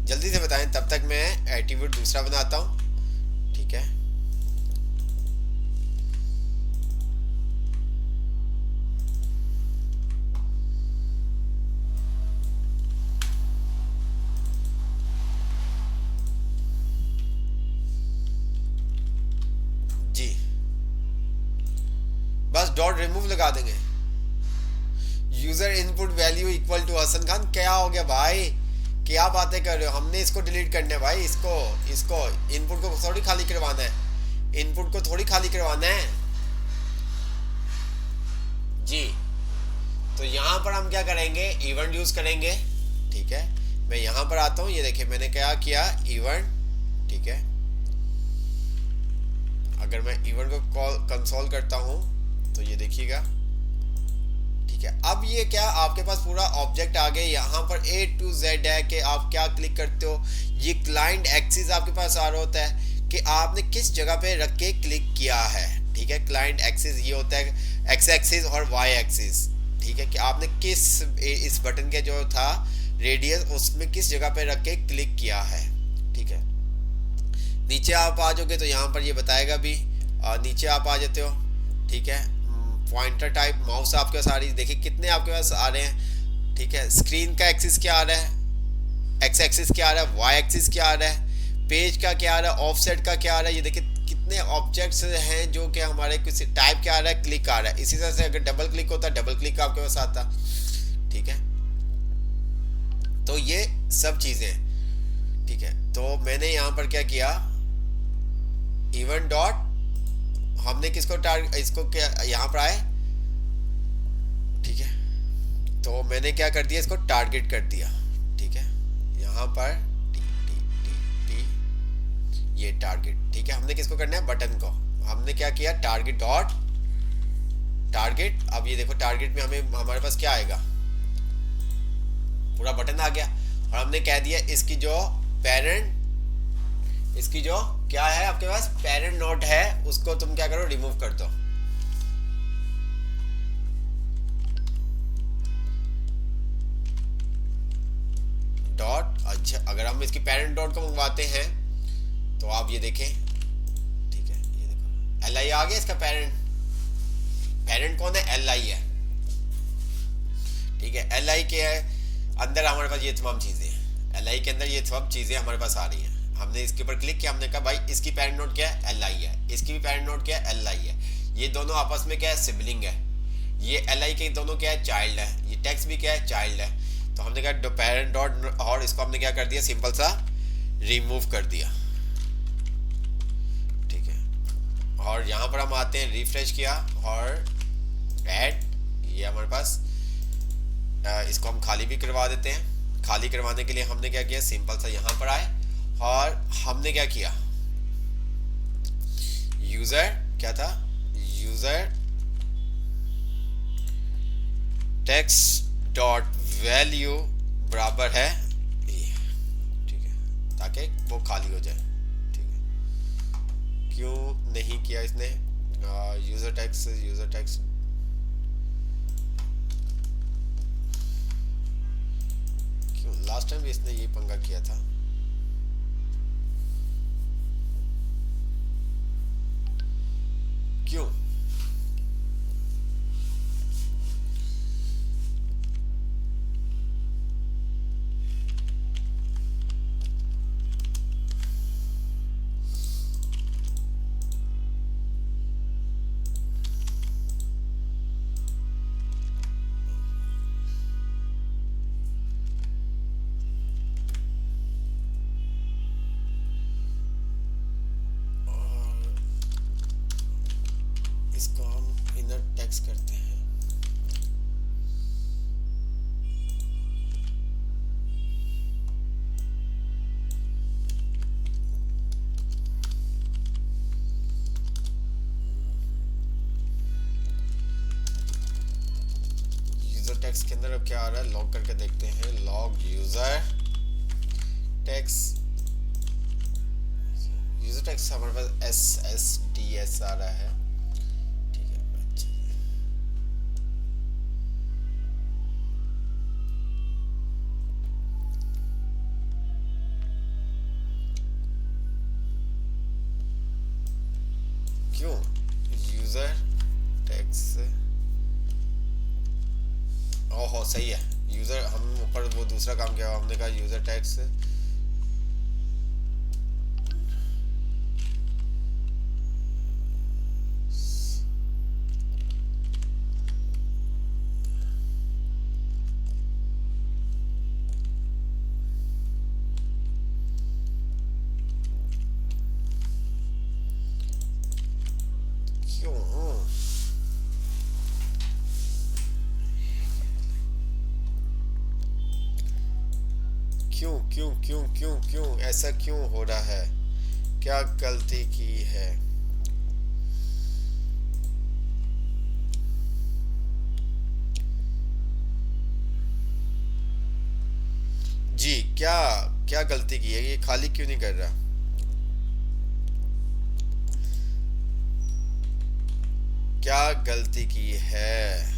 [SPEAKER 1] जल्दी से बताएं, तब तक मैं एट्रीब्यूट दूसरा बनाता हूं। ठीक है, जी, बस डॉट रिमूव लगा देंगे। User input value equal to Hasan Khan, क्या हो गया भाई, क्या बातें कर रहे हो, हमने इसको डिलीट करना है भाई, इसको इसको इनपुट को थोड़ी खाली करवाना है, इनपुट को थोड़ी खाली करवाना है जी। तो यहाँ पर हम क्या करेंगे, इवेंट यूज करेंगे, ठीक है। मैं यहाँ पर आता हूँ, ये देखिए मैंने क्या किया, इवेंट, ठीक है। अगर मैं इवेंट को कॉल कंसोल करता हूँ तो ये देखिएगा, ठीक है। अब ये क्या, आपके पास पूरा ऑब्जेक्ट आ गया, यहाँ पर A to Z है कि आप क्या क्लिक करते हो, ये क्लाइंट एक्सिस आपके पास आ रहा होता है कि आपने किस जगह पे रख के क्लिक किया है, ठीक है। क्लाइंट एक्सिस ये होता है एक्स एक्सिस और वाई एक्सिस, ठीक है, कि आपने किस इस बटन के जो था रेडियस उसमें किस जगह पे रख के क्लिक किया है, ठीक है। नीचे आप आ जाओगे तो यहाँ पर ये बताएगा भी, नीचे आप आ जाते हो, ठीक है। पॉइंटर टाइप माउस आपके पास आ रही है, देखिए कितने आपके पास आ रहे हैं, ठीक है। स्क्रीन का एक्सिस क्या आ रहा है, एक्स एक्सिस क्या आ रहा है, वाई एक्सिस क्या आ रहा है, पेज का क्या आ रहा है, ऑफसेट का क्या आ रहा है, ये देखिए कितने ऑब्जेक्ट्स हैं जो कि हमारे किसी टाइप क्या आ रहा है, क्लिक आ रहा है। इसी तरह से अगर डबल क्लिक होता है, डबल क्लिक आपके पास आता, ठीक है। तो ये सब चीजें, ठीक है। तो मैंने यहाँ पर क्या किया, इवेंट डॉट, हमने किसको टारगेट, इसको क्या यहाँ पर आए, ठीक है। तो मैंने क्या कर दिया, इसको टारगेट कर दिया, ठीक है। यहाँ पर टी टी टी टी, ये टारगेट, ठीक है। हमने किसको करना है, बटन को, हमने क्या किया, टारगेट डॉट टारगेट। अब ये देखो टारगेट में हमें हमारे पास क्या आएगा, पूरा बटन आ गया। और हमने कह दिया इसकी जो पेरेंट, इसकी जो क्या है आपके पास पेरेंट नोट है, उसको तुम क्या करो, रिमूव कर दो, डॉट। अच्छा, अगर हम इसकी पेरेंट डॉट को मंगवाते हैं तो आप ये देखें, ठीक है, ये देखो एल आई आ गया, इसका पेरेंट, पेरेंट कौन है, एल आई है, ठीक है। एल आई के अंदर हमारे पास ये तमाम चीजें हैं, एल आई के अंदर ये सब चीजें हमारे पास आ रही हैं। हमने इसके ऊपर क्लिक किया, हमने कहा भाई इसकी पेरेंट नोट क्या है, एल आई है, इसकी भी पेरेंट नोट क्या है, एल आई है, ये दोनों आपस में क्या है, सिबलिंग है। ये एल आई के दोनों क्या है, चाइल्ड है, ये टेक्स्ट भी क्या है, चाइल्ड है। तो हमने कहा पेरेंट डॉट, और इसको हमने क्या कर दिया, सिंपल सा रिमूव कर दिया, ठीक है। और यहाँ पर हम आते हैं, रिफ्रेश किया और ऐड, ये हमारे पास, इसको हम खाली भी करवा देते हैं। खाली करवाने के लिए हमने क्या किया, सिंपल सा यहाँ पर आए और हमने क्या किया, यूजर क्या था, यूजर टेक्स्ट डॉट वैल्यू बराबर है, ठीक है, ताकि वो खाली हो जाए, ठीक है। क्यों नहीं किया इसने, यूजर टेक्स्ट क्यों, लास्ट टाइम भी इसने ये पंगा किया था, क्यों। इसको हम इनर टेक्स्ट करते हैं, यूजर टेक्स्ट के अंदर अब क्या आ रहा है, लॉग करके देखते हैं, log user text, user text हमारे पास एस एस डी एस आ रहा है, ठीक है। अच्छा, क्यों यूजर टेक्स्ट, ओहो सही है, यूजर, हम ऊपर वो दूसरा काम किया, हमने कहा यूजर टेक्स्ट क्यों क्यों क्यों क्यों ऐसा क्यों हो रहा है? क्या गलती की है? जी, क्या क्या गलती की है? ये खाली क्यों नहीं कर रहा? क्या गलती की है?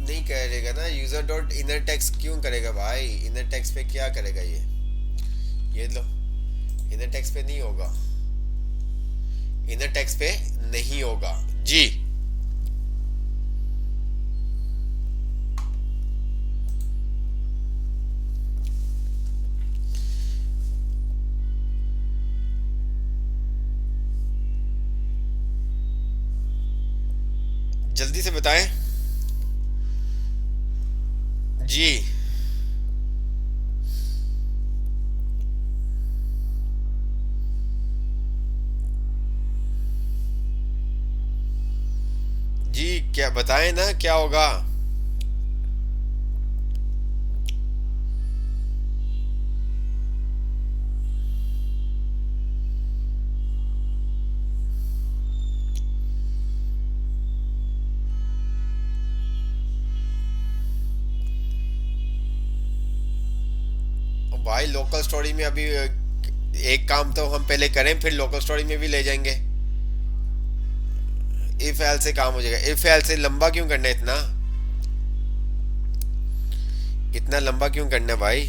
[SPEAKER 1] नहीं करेगा ना, यूजर डॉट इनर टेक्स्ट क्यों करेगा भाई? इनर टेक्स्ट पे क्या करेगा ये लो, इनर टेक्स्ट पे नहीं होगा, इनर टेक्स्ट पे नहीं होगा। जी, जल्दी से बताएं। जी, जी क्या बताएं ना, क्या होगा? भाई लोकल स्टोरी में अभी एक काम तो हम पहले करें, फिर लोकल स्टोरी में भी ले जाएंगे। इफ एल से काम हो जाएगा। इफ एल से लंबा क्यों करना है इतना? इतना लंबा क्यों करना है भाई?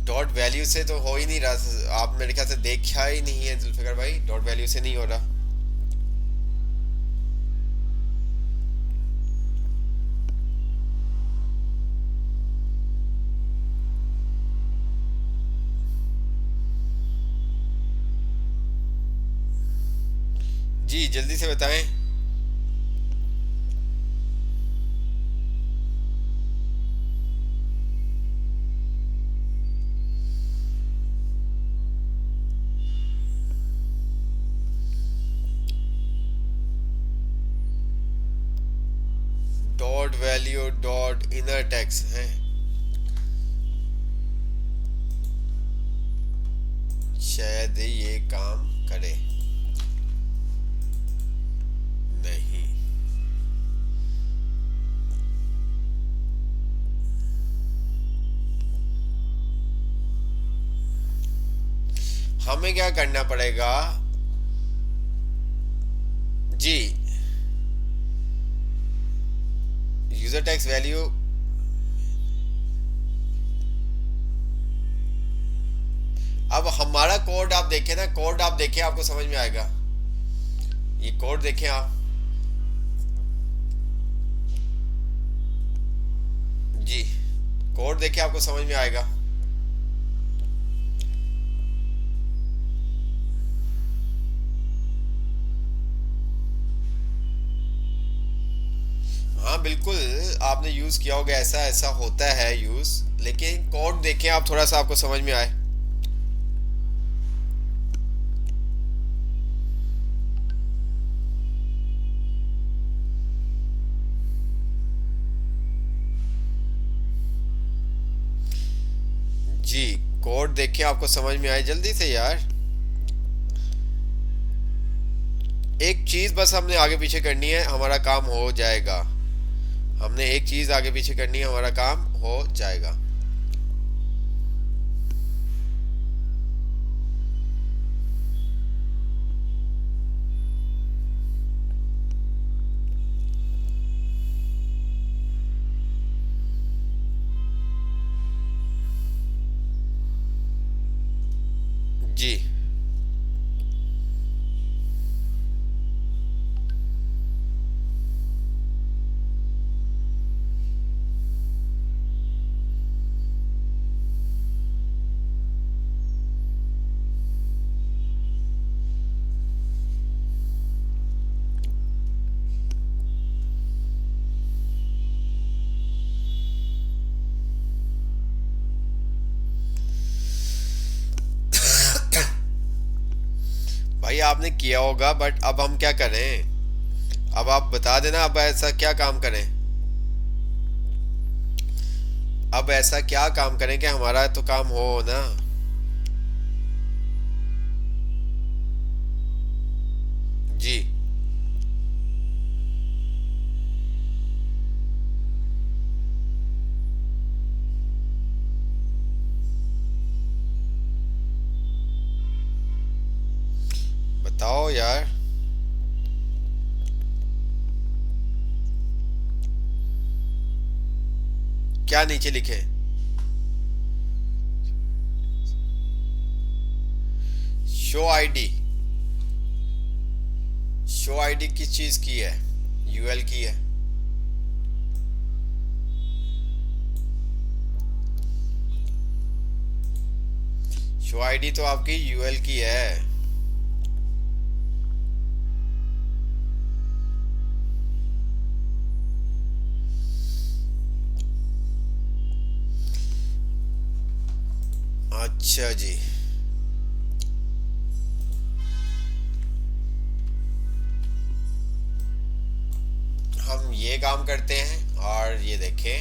[SPEAKER 1] डॉट वैल्यू से तो हो ही नहीं रहा, आप मेरे ख्याल से देखा ही नहीं है जुल्फिकर भाई, डॉट वैल्यू से नहीं हो रहा। जी जल्दी से बताएं। Dot value dot inner text है, शायद ये काम करे। नहीं, हमें क्या करना पड़ेगा? जी, यूजर टेक्स्ट वैल्यू। अब हमारा कोड आप देखें ना, कोड आप देखें, आपको समझ में आएगा। ये कोड देखें आप। जी, कोड देखें, आपको समझ में आएगा। हाँ बिल्कुल, आपने यूज किया होगा, ऐसा ऐसा होता है यूज। लेकिन कोड देखें आप, थोड़ा सा आपको समझ में आए। जी, कोड देखें, आपको समझ में आए जल्दी से यार। एक चीज बस हमने आगे पीछे करनी है, हमारा काम हो जाएगा। हमने एक चीज आगे पीछे करनी है, हमारा काम हो जाएगा। जी, भाई आपने किया होगा, बट अब हम क्या करें? अब आप बता देना, अब ऐसा क्या काम करें? अब ऐसा क्या काम करें कि हमारा तो काम हो ना। जी। बताओ यार। क्या नीचे लिखे? Show ID. शो आईडी किस चीज की है? यूएल की है। शो आईडी तो आपकी यूएल की है। अच्छा जी। हम ये काम करते हैं और ये देखें,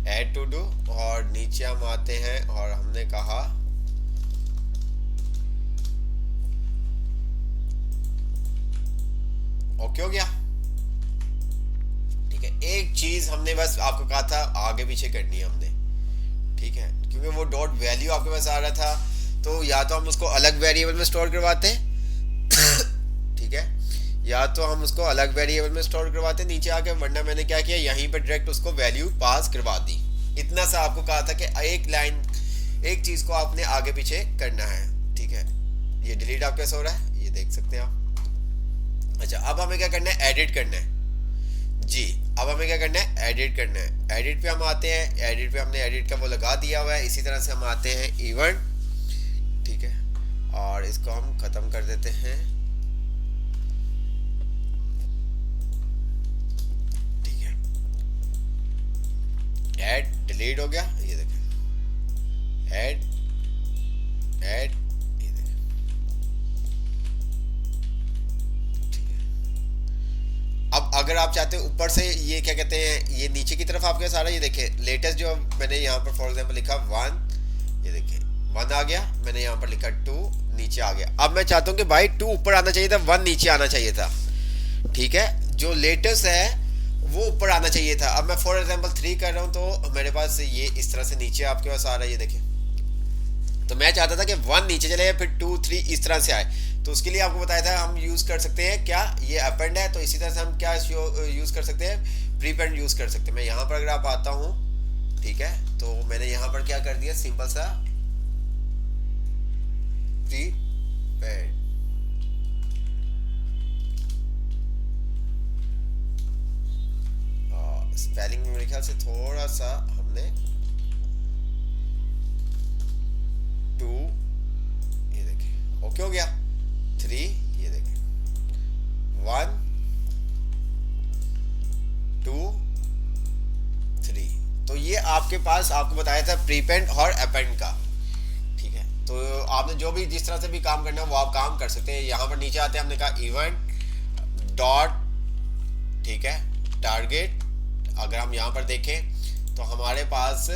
[SPEAKER 1] ऐड टू डू, और नीचे हम आते हैं और हमने कहा ओके हो गया। ठीक है, एक चीज हमने बस आपको कहा था आगे पीछे करनी है हमने। ठीक है, क्योंकि वो डॉट वैल्यू आपके पास आ रहा था, तो या तो हम उसको अलग वेरिएबल में स्टोर करवाते। ठीक है, या तो हम उसको अलग वेरिएबल में स्टोर करवाते नीचे आके, वरना मैंने क्या किया, यहीं पर डायरेक्ट उसको वैल्यू पास करवा दी। इतना सा आपको कहा था कि एक लाइन, एक चीज को आपने आगे पीछे करना है। ठीक है, ये डिलीट आपके पास हो रहा है, ये देख सकते हैं आप। अच्छा, अब हमें क्या करना है, एडिट करना है। जी, अब हमें क्या करना है, एडिट करना है। एडिट पे हम आते हैं, एडिट पे हमने एडिट का वो लगा दिया हुआ है। इसी तरह से हम आते हैं इवेंट। ठीक है, और इसको हम खत्म कर देते हैं। ठीक है, ऐड डिलीट हो गया, ये देखें, ऐड ऐड, ये देखें। ठीक है, अब अगर आप चाहते हो ऊपर से, ये क्या कहते हैं, ये नीचे की तरफ आपके सारा, ये देखें लेटेस्ट जो मैंने यहाँ पर फॉर एग्जांपल लिखा 1, ये देखें 1 आ गया। मैंने यहाँ पर लिखा 2, नीचे आ गया। अब मैं चाहता हूँ कि भाई 2 ऊपर आना चाहिए था, 1 नीचे आना चाहिए था। ठीक है, जो लेटेस्ट है वो ऊपर आना चाहिए था। अब मैं फॉर एग्जांपल 3 कर रहा हूँ, तो मेरे पास ये इस तरह से नीचे आपके पास आ रहा है, ये देखें। तो मैं चाहता था कि 1 नीचे चले, फिर 2 3 इस तरह से आए। तो उसके लिए आपको बताया था हम यूज कर सकते हैं क्या, ये अपेंड है, तो इसी तरह से हम क्या यूज कर सकते हैं, प्रीपेंड यूज कर सकते हैं। मैं यहाँ पर अगर आप आता हूँ, ठीक है, तो मैंने यहाँ पर क्या कर दिया, सिंपल सा प्रीपेंड। स्पेलिंग में मेरे ख्याल से थोड़ा सा हमने 2, ये देखें ओके हो गया। 3, ये देखें 1 2 3। तो ये आपके पास आपको बताया था प्रीपेंड और अपेंड का। ठीक है, तो आपने जो भी जिस तरह से भी काम करना है वो आप काम कर सकते हैं। यहाँ पर नीचे आते हैं, हमने कहा इवेंट डॉट, ठीक है, टारगेट। अगर हम यहाँ पर देखें तो हमारे पास,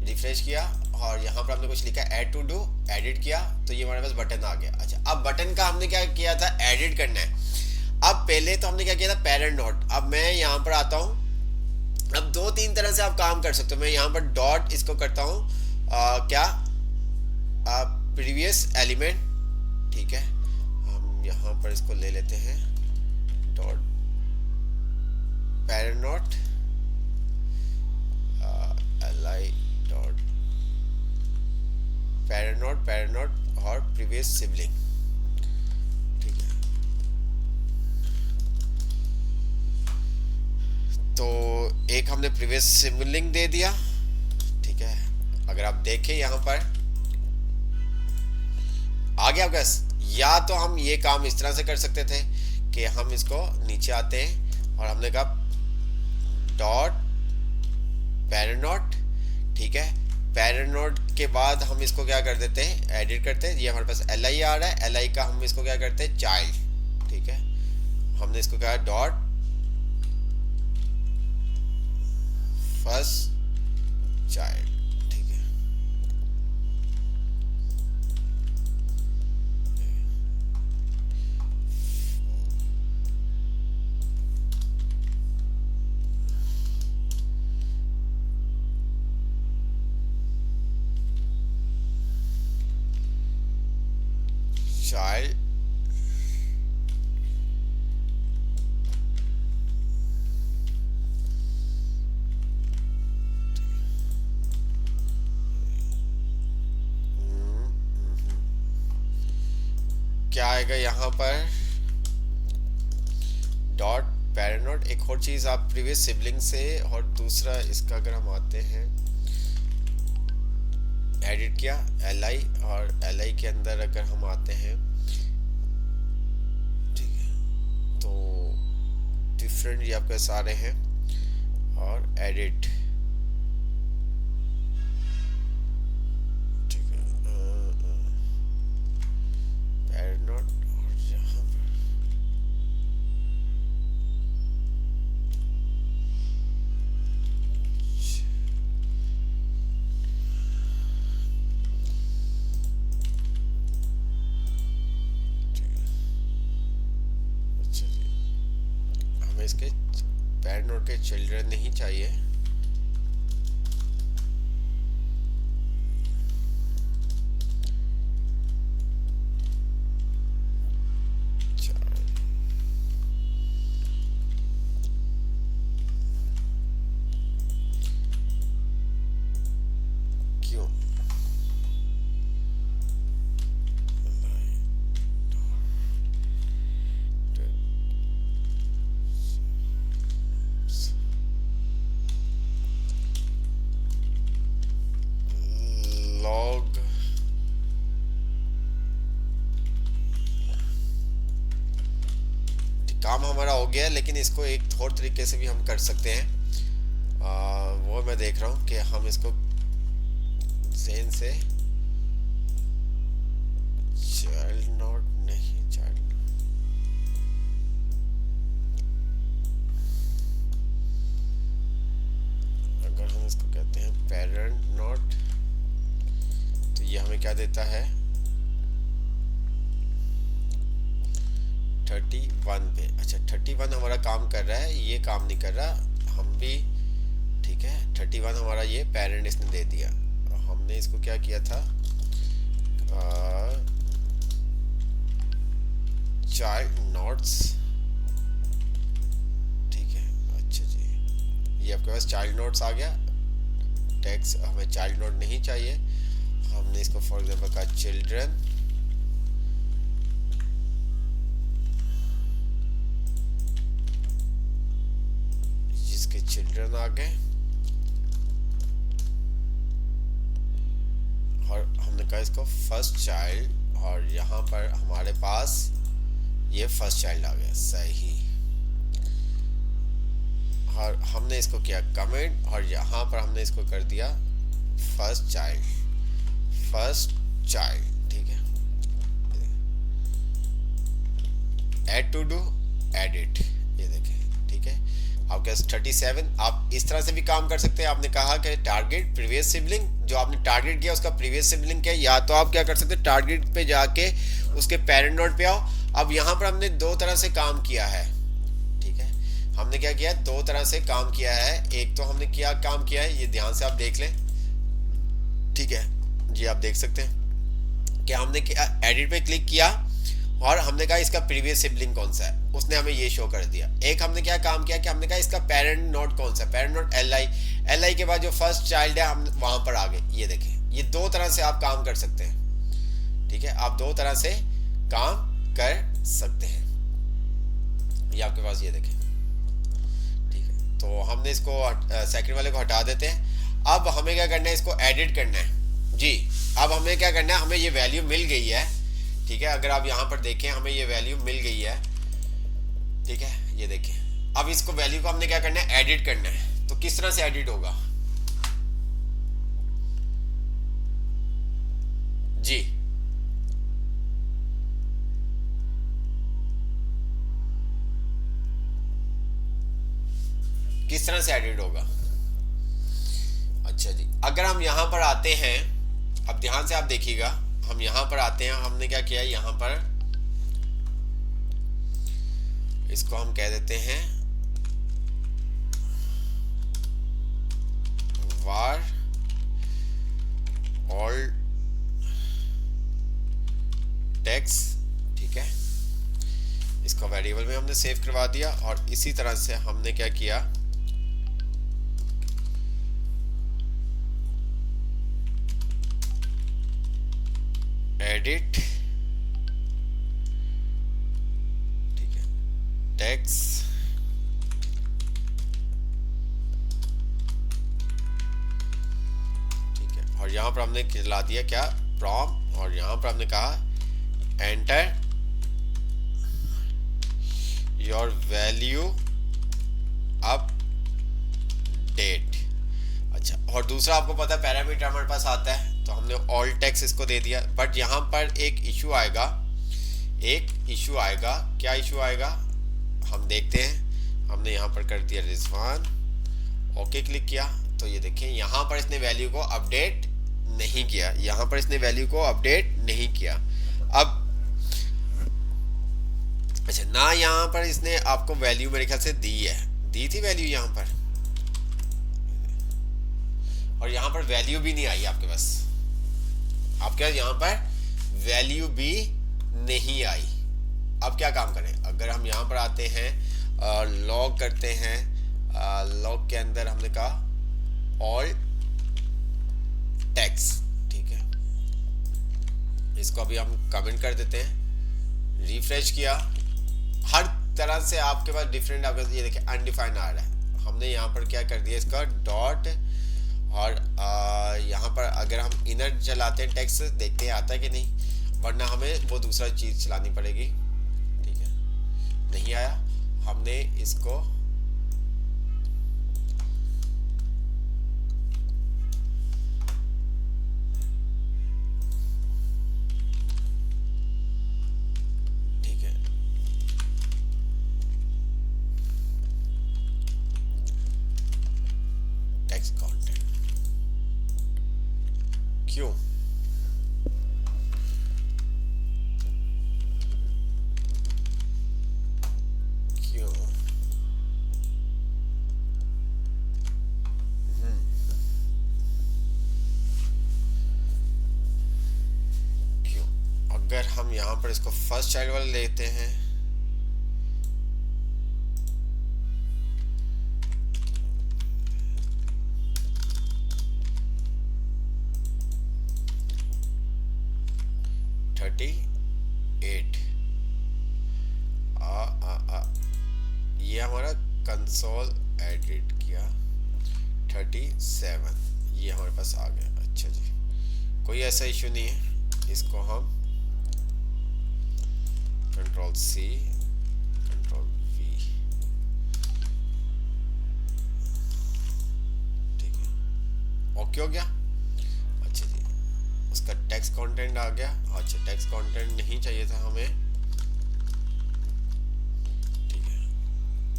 [SPEAKER 1] रिफ्रेश किया और यहाँ पर हमने कुछ लिखा ऐड टू डू, एडिट किया, तो ये हमारे पास बटन आ गया। अच्छा, अब बटन का हमने क्या किया था, एडिट करना है। अब पहले तो हमने क्या किया था, पेरेंट नोट। अब मैं यहाँ पर आता हूँ, अब 2 3 तरह से आप काम कर सकते हो। मैं यहाँ पर डॉट इसको करता हूँ, क्या, प्रीवियस एलिमेंट। ठीक है, हम यहाँ पर इसको ले लेते हैं, dot parent note li dot parent note और प्रीवियस सिबलिंग। ठीक है, तो एक हमने प्रीवियस सिबलिंग दे दिया। ठीक है, अगर आप देखें यहाँ पर आ गया आपके पास। या तो हम ये काम इस तरह से कर सकते थे कि हम इसको नीचे आते हैं और हमने कहा डॉट पेरेंट नोट। ठीक है, पेरेंट नोट के बाद हम इसको क्या कर देते हैं, एडिट करते हैं। ये हमारे पास एल आई आ रहा है, एल आई का हम इसको क्या करते हैं, चाइल्ड। ठीक है, हमने इसको कहा डॉट फर्स्ट चाइल्ड। ठीक है, चाइल्ड क्या आएगा यहाँ पर, डॉट पैरेंट। एक और चीज आप प्रीवियस सिबलिंग से, और दूसरा इसका अगर हम आते हैं, एडिट किया एल आई, और एल आई के अंदर अगर हम आते हैं, ठीक है, तो डिफरेंट ये आपके सारे हैं, और एडिट, ठीक है, पैरेंट, और यहाँ पर इसके पैरेंट नोड के चिल्ड्रन नहीं चाहिए। क्यों, लॉग काम हमारा हो गया, लेकिन इसको एक और तरीके से भी हम कर सकते हैं। वो मैं देख रहा हूँ कि हम इसको सेन से चाइल्ड नोट नहीं, चाइल्ड, अगर हम इसको कहते हैं पेरेंट नोट, तो ये हमें क्या देता है, 31 पे। अच्छा, 31 हमारा काम कर रहा है, ये काम नहीं कर रहा, हम भी ठीक है। 31 हमारा ये पेरेंट इसने दे दिया। हमने इसको क्या किया था, चाइल्ड नोट्स, ठीक है। अच्छा जी, ये आपके पास चाइल्ड नोट्स आ गया। टैक्स हमें चाइल्ड नोट नहीं चाहिए, हमने इसको फॉर एग्जांपल कहा चिल्ड्रन, जिसके चिल्ड्रन आ गए, और हमने कहा इसको फर्स्ट चाइल्ड, और यहाँ पर हमारे पास ये फर्स्ट चाइल्ड आ गया, सही। और हमने इसको किया कमेंट, और यहाँ पर हमने इसको कर दिया फर्स्ट चाइल्ड, फर्स्ट चाइल्ड, ठीक है। ऐड टू डू, एडिट, ये देखें, ठीक है। आपके पास 37, आप इस तरह से भी काम कर सकते हैं। आपने कहा कि टारगेट प्रीवियस सिबलिंग, जो आपने टारगेट किया उसका प्रीवियस सिबलिंग क्या है, या तो आप क्या कर सकते हैं, टारगेट पे जाके उसके पेरेंट नोड पे आओ। अब यहाँ पर हमने दो तरह से काम किया है, ठीक है। हमने क्या किया, दो तरह से काम किया है। एक तो हमने क्या काम किया है, ये ध्यान से आप देख लें, ठीक है जी, आप देख सकते हैं कि हमने एडिट पे क्लिक किया, और हमने कहा इसका प्रीवियस सिबलिंग कौन सा है, उसने हमें ये शो कर दिया। एक हमने क्या काम किया कि हमने कहा इसका पेरेंट नोड कौन सा है, parent node L I, L I के बाद जो फर्स्ट चाइल्ड है हम वहां पर आ गए। ये देखें, ये दो तरह से आप काम कर सकते हैं, ठीक है। आप दो तरह से काम कर सकते हैं, ये आपके पास, ये देखें, ठीक है। तो हमने इसको सेकंड वाले को हटा देते हैं। अब हमें क्या करना है, इसको एडिट करना है जी। अब हमें क्या करना है, हमें ये वैल्यू मिल गई है, ठीक है। अगर आप यहाँ पर देखें, हमें ये वैल्यू मिल गई है, ठीक है, ये देखें। अब इसको वैल्यू को हमने क्या करना है, एडिट करना है। तो किस तरह से एडिट होगा, किस तरह से एडिट होगा? अच्छा जी, अगर हम यहाँ पर आते हैं, अब ध्यान से आप देखिएगा, हम यहाँ पर आते हैं, हमने क्या किया यहाँ पर, इसको हम कह देते हैं var all text, ठीक है। इसको वेरिएबल में हमने सेव करवा दिया और इसी तरह से हमने क्या किया, एडिट, ठीक है, टेक्स्ट, ठीक है, और यहां पर हमने खिला दिया क्या, प्रॉम्प्ट, और यहां पर हमने कहा एंटर योर वैल्यू अपडेट। अच्छा, और दूसरा आपको पता है पैरामीटर हमारे पास आता है, तो हमने ऑल टेक्स्ट इसको दे दिया, बट यहाँ पर एक इशू आएगा, क्या इशू आएगा हम देखते हैं। हमने यहाँ पर कर दिया रिजवान, ओके क्लिक किया, तो ये देखें यहाँ पर इसने वैल्यू को अपडेट नहीं किया, अब अच्छा, ना यहाँ पर इसने आपको वैल्यू मेरे ख्याल से दी थी वैल्यू यहाँ पर, और यहाँ पर वैल्यू भी नहीं आई आपके पास, यहाँ पर वैल्यू भी नहीं आई। अब क्या काम करें, अगर हम यहाँ पर आते हैं, लॉग करते हैं, लॉग के अंदर हमने कहा ऑल टेक्स्ट, ठीक है, इसको अभी हम कमेंट कर देते हैं, रिफ्रेश किया, हर तरह से आपके पास डिफरेंट, आपके ये देखिए अनडिफाइंड आ रहा है। हमने यहाँ पर क्या कर दिया, इसका डॉट, और यहाँ पर अगर हम इनर चलाते हैं टेक्स्ट, देखते हैं आता है कि नहीं, वरना हमें वो दूसरा चीज़ चलानी पड़ेगी, ठीक है। नहीं आया, हमने इसको क्यों, अगर हम यहाँ पर इसको फर्स्ट चाइल्ड वाला लेते हैं, ये हमारा कंसोल एडिट किया 37, ये हमारे पास आ गया। अच्छा जी, कोई ऐसा इशू नहीं है, इसको हम कंट्रोल C, कंट्रोल V, ठीक है, ओके हो गया। अच्छा जी, उसका टेक्स्ट कंटेंट आ गया। अच्छा, टेक्स्ट कंटेंट नहीं चाहिए था हमें, ठीक है,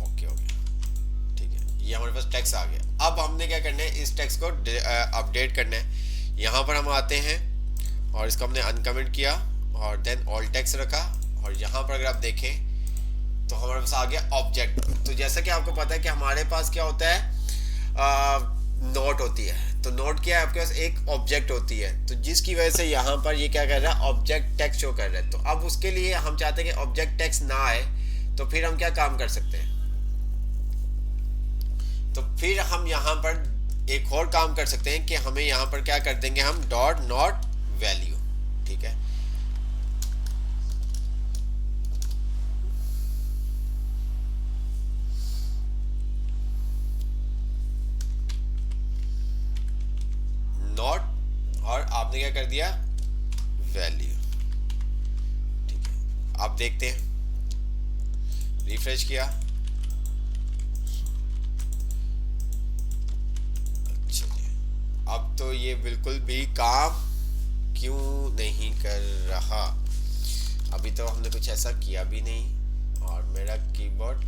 [SPEAKER 1] ओके हो गया, ठीक है, ये हमारे पास टेक्स्ट आ गया। अब हमने क्या करना है, इस टेक्स्ट को अपडेट करना है। यहाँ पर हम आते हैं और इसको हमने अनकमेंट किया और देन ऑल टेक्स्ट रखा, और यहाँ पर अगर आप देखें तो हमारे पास आ गया ऑब्जेक्ट। तो जैसा कि आपको पता है कि हमारे पास क्या होता है, नोट होती है, तो नोट क्या है, आपके पास एक ऑब्जेक्ट होती है, तो जिसकी वजह से यहाँ पर ये क्या कर रहा है, ऑब्जेक्ट टेक्स्ट शो कर रहा है। तो अब उसके लिए हम चाहते हैं कि ऑब्जेक्ट टेक्स्ट ना आए, तो फिर हम क्या काम कर सकते हैं, तो फिर हम यहाँ पर एक और काम कर सकते हैं कि हमें यहाँ पर क्या कर देंगे, हम डॉट नॉट वैल्यू, ठीक है, नॉट, और आपने क्या कर दिया, वैल्यू, ठीक है। आप देखते हैं, रिफ्रेश किया, अच्छा जी, अब तो ये बिल्कुल भी काम क्यों नहीं कर रहा, अभी तो हमने कुछ ऐसा किया भी नहीं, और मेरा कीबोर्ड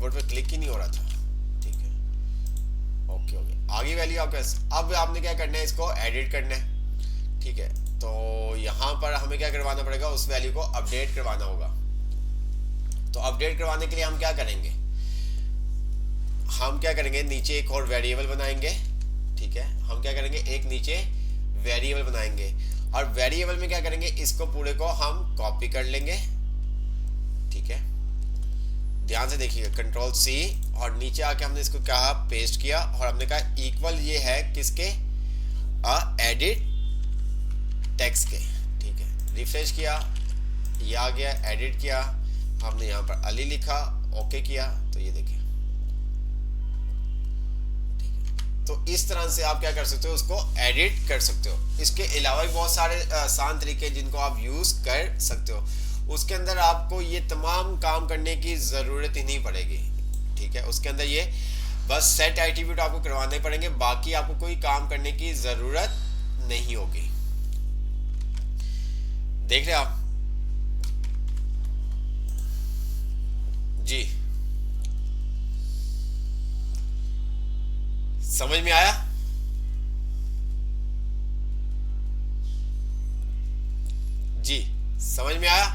[SPEAKER 1] कीबोर्ड पे क्लिक ही नहीं हो रहा था। ठीक है, ओके ओके, आगे वैल्यू आपका। अब आपने क्या करना है, इसको एडिट करना है। ठीक है, तो यहाँ पर हमें क्या करवाना पड़ेगा, उस वैल्यू को अपडेट करवाना होगा। तो अपडेट करवाने के लिए हम क्या करेंगे, हम क्या करेंगे, नीचे एक और वेरिएबल बनाएंगे। ठीक है, हम क्या करेंगे, एक नीचे वेरिएबल बनाएंगे और वेरिएबल में क्या करेंगे, इसको पूरे को हम कॉपी कर लेंगे। ठीक है, ध्यान से देखिएगा, कंट्रोल सी, और नीचे आके हमने इसको कहा पेस्ट किया और हमने कहा इक्वल ये है किसके, एडिट टेक्स्ट के। ठीक है, रिफ्रेश किया, ये आ गया, एडिट किया, हमने यहाँ पर अली लिखा, ओके किया, तो ये देखिए। तो इस तरह से आप क्या कर सकते हो, उसको एडिट कर सकते हो। इसके अलावा भी बहुत सारे आसान तरीके जिनको आप यूज कर सकते हो। उसके अंदर आपको ये तमाम काम करने की जरूरत ही नहीं पड़ेगी। ठीक है, उसके अंदर ये बस सेट एट्रीब्यूट आपको करवाने पड़ेंगे, बाकी आपको कोई काम करने की जरूरत नहीं होगी। देख रहे आप जी, समझ में आया? जी, समझ में आया?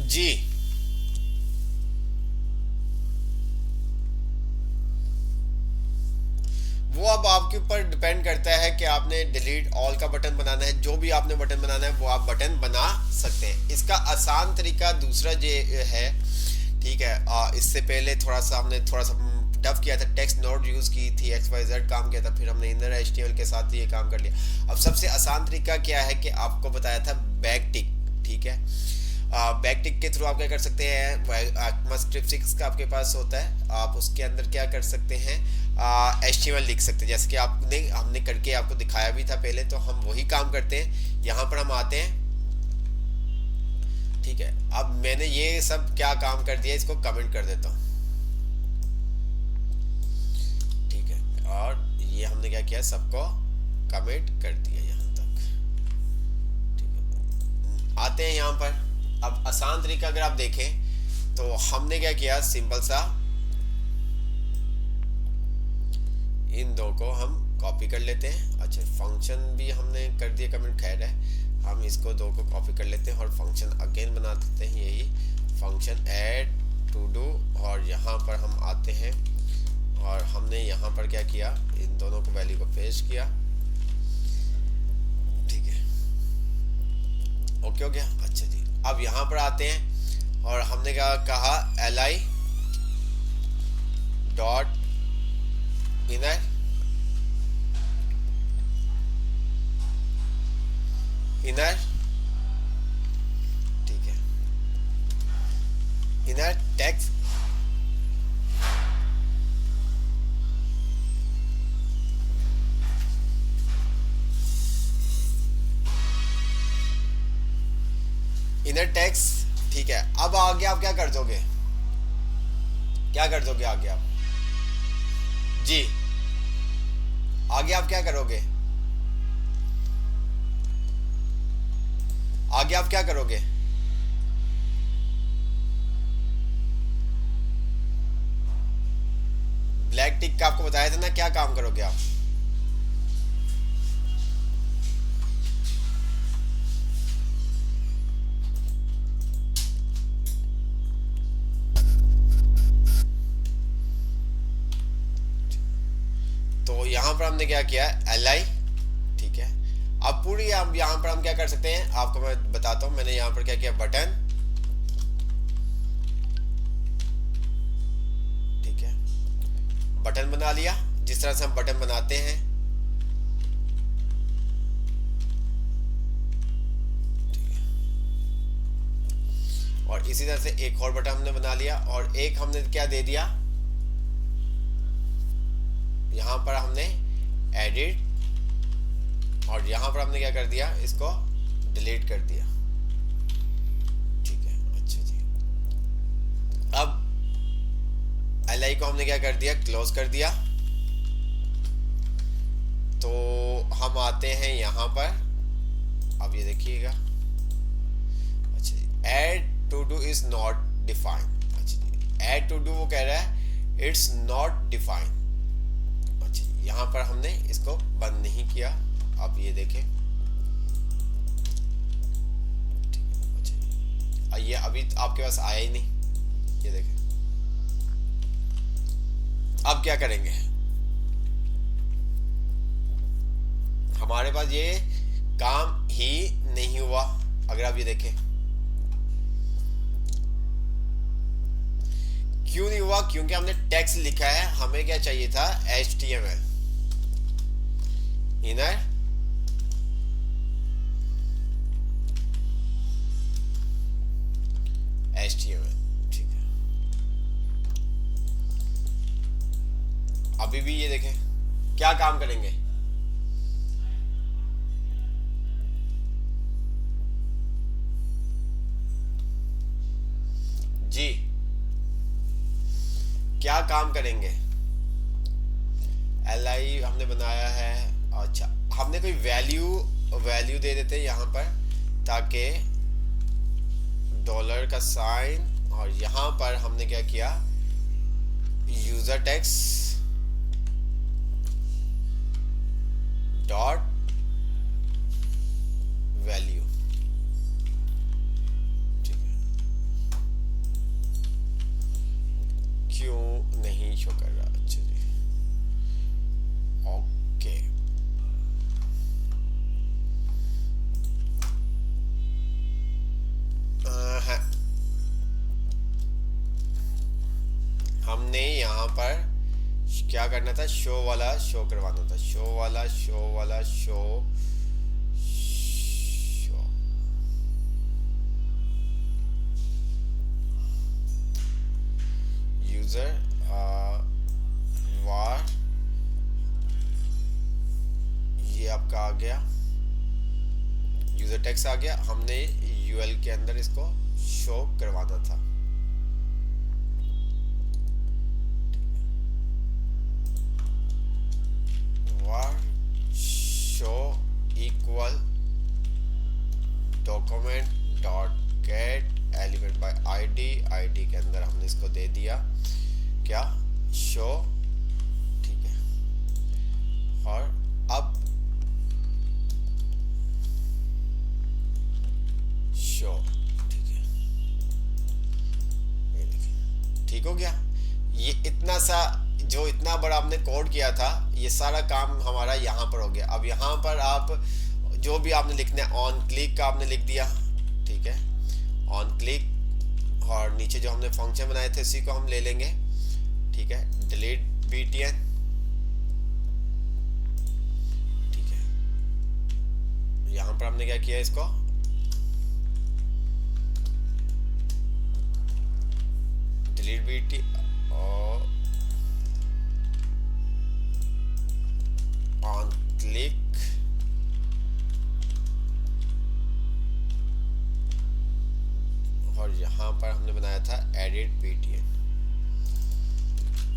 [SPEAKER 1] जी, वो अब आपके ऊपर डिपेंड करता है कि आपने डिलीट ऑल का बटन बनाना है। जो भी आपने बटन बनाना है वो आप बटन बना सकते हैं। इसका आसान तरीका दूसरा जो है, ठीक है, इससे पहले थोड़ा सा हमने थोड़ा सा टफ किया था, टेक्स्ट नोड यूज़ की थी, XYZ काम किया था, फिर हमने इनर HTML के साथ ये काम कर लिया। अब सबसे आसान तरीका क्या है कि आपको बताया था बैक टिक। ठीक है, बैक टिक के थ्रू आप क्या कर सकते हैं, स्क्रिप्ट 6 का आपके पास होता है, आप उसके अंदर क्या कर सकते हैं, HTML लिख सकते हैं, जैसे कि आपने हमने करके आपको दिखाया भी था पहले। तो हम वही काम करते हैं, यहाँ पर हम आते हैं। ठीक है, अब मैंने ये सब क्या काम कर दिया, इसको कमेंट कर देता हूँ। ठीक है, और ये हमने क्या किया, सबको कमेंट कर दिया यहाँ तक। ठीक है, आते हैं यहाँ पर। अब आसान तरीका अगर आप देखें तो हमने क्या किया, सिंपल सा इन दो को हम कॉपी कर लेते हैं। अच्छा, फंक्शन भी हमने कर दिया कमेंट, खैर है, हम इसको दो को कॉपी कर लेते हैं और फंक्शन अगेन बना देते हैं, यही फंक्शन ऐड टू डू। और यहाँ पर हम आते हैं और हमने यहाँ पर क्या किया, इन दोनों को वैल्यू को पेस्ट किया। ठीक है, ओके हो गया। अच्छा जी, अब यहाँ पर आते हैं और हमने क्या कहा, li डॉट इनर इनर। ठीक है, इनर टेक्स्ट इनर टेक्स्ट। ठीक है, अब आगे आप क्या कर दोगे, क्या कर दोगे आगे आप जी, आगे आप क्या करोगे, आगे आप क्या करोगे, ब्लैक टिक का आपको बताया था ना, क्या काम करोगे आप। तो यहां पर हमने क्या किया, li। ठीक है, अब पूरी अब यहां पर हम क्या कर सकते हैं, आपको मैं बताता हूं। मैंने यहां पर क्या किया, बटन। ठीक है, बटन बना लिया, जिस तरह से हम बटन बनाते हैं। ठीक है, और इसी तरह से एक और बटन हमने बना लिया और एक हमने क्या दे दिया, यहां पर हमने एडिट, और यहां पर हमने क्या कर दिया, इसको डिलीट कर दिया। एल आई को हमने क्या कर दिया, क्लोज कर दिया। तो हम आते हैं यहाँ पर, अब ये देखिएगा। अच्छा जी, add to do is not defined. अच्छा जी, एड टू डू वो कह रहा है इट्स नॉट डिफाइंड। अच्छा जी, यहाँ पर हमने इसको बंद नहीं किया। अब ये देखें, अच्छा जी, ये अभी आपके पास आया ही नहीं, ये देखें। अब क्या करेंगे, हमारे पास ये काम ही नहीं हुआ। अगर आप ये देखें, क्यों नहीं हुआ, क्योंकि हमने टेक्स्ट लिखा है। हमें क्या चाहिए था, HTML, इनर HTML, ठीक है। अभी भी ये देखें क्या काम करेंगे, जी क्या काम करेंगे। LI हमने बनाया है। अच्छा, हमने कोई वैल्यू दे देते हैं यहाँ पर, ताकि डॉलर का साइन, और यहाँ पर हमने क्या किया, यूजर टेक्स्ट डॉट वैल्यू, ठीक है। क्यों नहीं शो कर रहा, अच्छा जी, ओके। हाँ, हमने यहाँ पर क्या करना था, शो वाला शो करवाना था, शो वाला शो यूजर वार, ये आपका आ गया, यूजर टेक्स्ट आ गया। हमने यूएल के अंदर इसको शो करवाना था। Var show equal document dot get element by ID के अंदर हमने इसको दे दिया क्या, शो, ठीक है। और अब शो, ठीक है, ये देखिए ठीक हो गया। ये इतना सा, जो इतना बड़ा आपने कोड किया था, ये सारा काम हमारा यहाँ पर हो गया। अब यहाँ पर आप जो भी आपने लिखना है, ऑन क्लिक का आपने लिख दिया, ठीक है, ऑन क्लिक, और नीचे जो हमने फंक्शन बनाए थे उसी को हम ले लेंगे, ठीक है, डिलीट BTN, ठीक है। यहाँ पर हमने क्या किया, इसको डिलीट BT और ऑन क्लिक, और यहाँ पर हमने बनाया था एडिट BTN,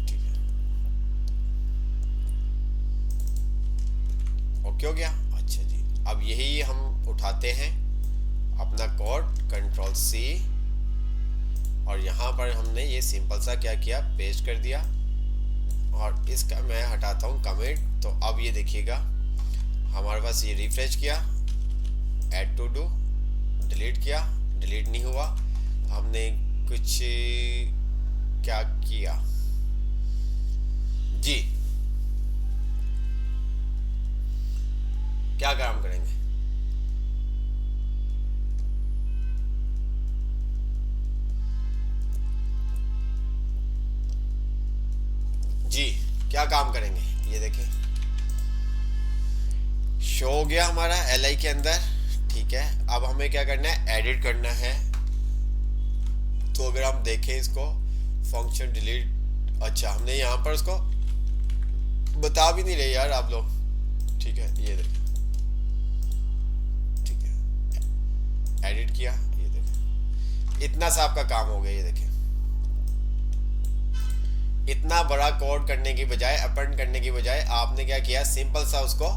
[SPEAKER 1] ठीक है, ओके हो गया। अच्छा जी, अब यही हम उठाते हैं अपना कोड, Ctrl+C, और यहाँ पर हमने ये सिंपल सा क्या किया, पेस्ट कर दिया, और इसका मैं हटाता हूँ कमेंट। तो अब ये देखिएगा हमारे पास, ये रिफ्रेश किया, ऐड टू डू, डिलीट किया, डिलीट नहीं हुआ। हमने कुछ क्या किया जी, क्या काम करेंगे, जी क्या काम करेंगे, ये देखें शो हो गया हमारा LI के अंदर, ठीक है। अब हमें क्या करना है, एडिट करना है। तो अगर हम देखें इसको, फंक्शन डिलीट, अच्छा हमने यहाँ पर उसको बता भी नहीं रहे यार आप लोग, ठीक है, ये देखें, ठीक है, एडिट किया, ये देखें, इतना सा आपका काम हो गया, ये देखें, इतना बड़ा कोड करने की बजाय, अपेंड करने की बजाय, आपने क्या किया, सिंपल सा उसको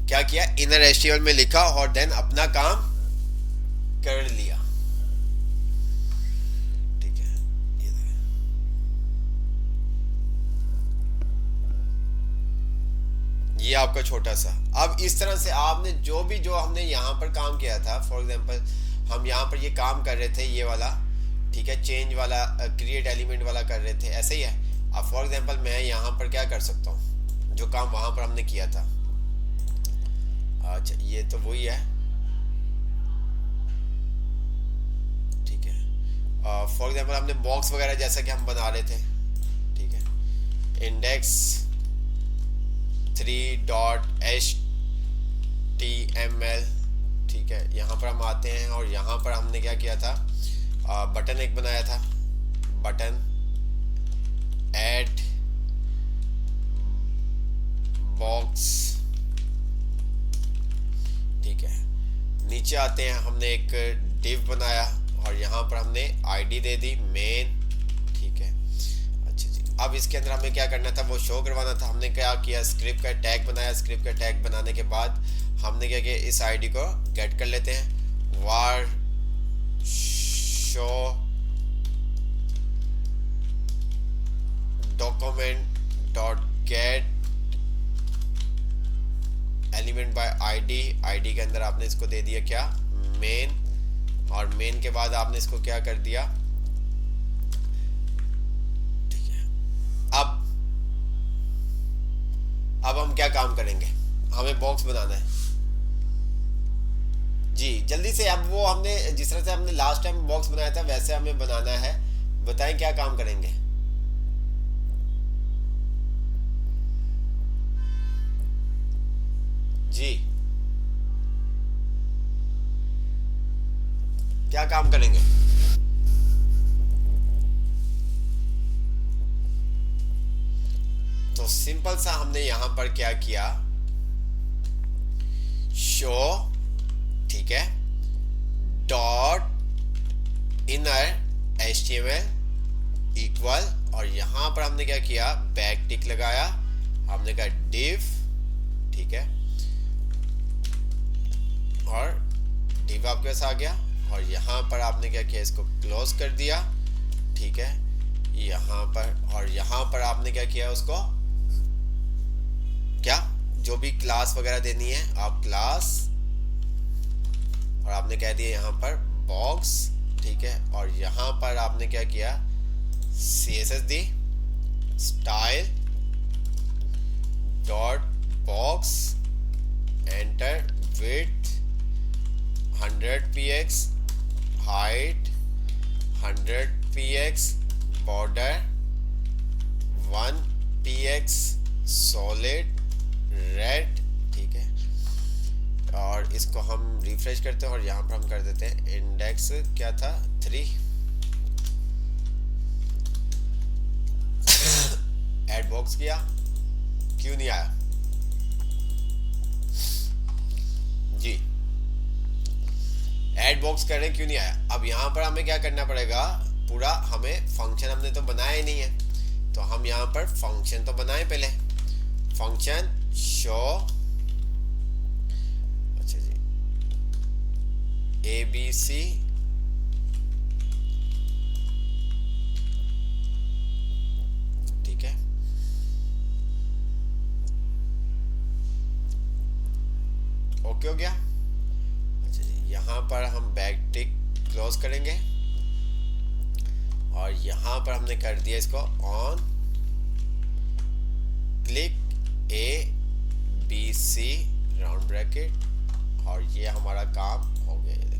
[SPEAKER 1] क्या किया, इनर एचटीएमएल में लिखा और देन अपना काम कर लिया। ठीक है, ये ये आपका छोटा सा। अब इस तरह से आपने जो हमने यहाँ पर काम किया था, फॉर एग्जांपल हम यहाँ पर ये काम कर रहे थे, ये वाला, ठीक है, चेंज वाला, क्रिएट एलिमेंट वाला कर रहे थे, ऐसे ही है। अब फॉर एग्जांपल मैं यहाँ पर क्या कर सकता हूँ, जो काम वहाँ पर हमने किया था। अच्छा, ये तो वही है, ठीक है। फॉर एग्जांपल हमने बॉक्स वगैरह जैसा कि हम बना रहे थे, ठीक है, इंडेक्स 3.html, ठीक है। यहाँ पर हम आते हैं और यहाँ पर हमने क्या किया था, बटन एक बनाया था, बटन ऐड बॉक्स, ठीक है। नीचे आते हैं, हमने एक डिव बनाया और यहाँ पर हमने आईडी दे दी मेन, ठीक है। अच्छा जी, अब इसके अंदर हमें क्या करना था, वो शो करवाना था। हमने क्या किया, स्क्रिप्ट का टैग बनाया। स्क्रिप्ट का टैग बनाने के बाद हमने क्या किया, इस आईडी को गेट कर लेते हैं, var show document dot get element by ID. ID के अंदर आपने इसको दे दिया क्या, मेन, और मेन के बाद आपने इसको क्या कर दिया, ठीक है। अब हम क्या काम करेंगे, हमें बॉक्स बनाना है जी, जल्दी से। अब वो हमने जिस तरह से हमने लास्ट टाइम बॉक्स बनाया था वैसे हमें बनाना है। बताएं क्या काम करेंगे। जी, क्या काम करेंगे। तो सिंपल सा हमने यहां पर क्या किया, शो, ठीक है, डॉट इनर एचटीएमएल इक्वल, और यहां पर हमने क्या किया, बैक टिक लगाया, हमने कहा डिव, ठीक है, और डिव आपके पास आ गया, और यहाँ पर आपने क्या किया, इसको क्लोज कर दिया, ठीक है, यहाँ पर। और यहाँ पर आपने क्या किया, उसको क्या, जो भी क्लास वगैरह देनी है आप क्लास, और आपने कह दिया यहाँ पर बॉक्स, ठीक है, और यहाँ पर आपने क्या किया, CSS दी, style dot box, enter, width 100 px, height 100 px, border 1 px, solid red, ठीक है। और इसको हम रिफ्रेश करते हैं और यहाँ पर हम कर देते हैं इंडेक्स क्या था, 3। ऐड बॉक्स किया, क्यों नहीं आया जी, ऐड बॉक्स कर रहे क्यों नहीं आया। अब यहाँ पर हमें क्या करना पड़ेगा, पूरा हमें फंक्शन हमने तो बनाया ही नहीं है, तो हम यहाँ पर फंक्शन तो बनाए पहले, फंक्शन शो, अच्छा जी, ABC, ठीक है, ओके हो गया। अच्छा जी, यहाँ पर हम बैक टिक क्लोज करेंगे और यहाँ पर हमने कर दिया इसको on, click ABC round bracket, और ये हमारा काम हो गया। ये देखिए,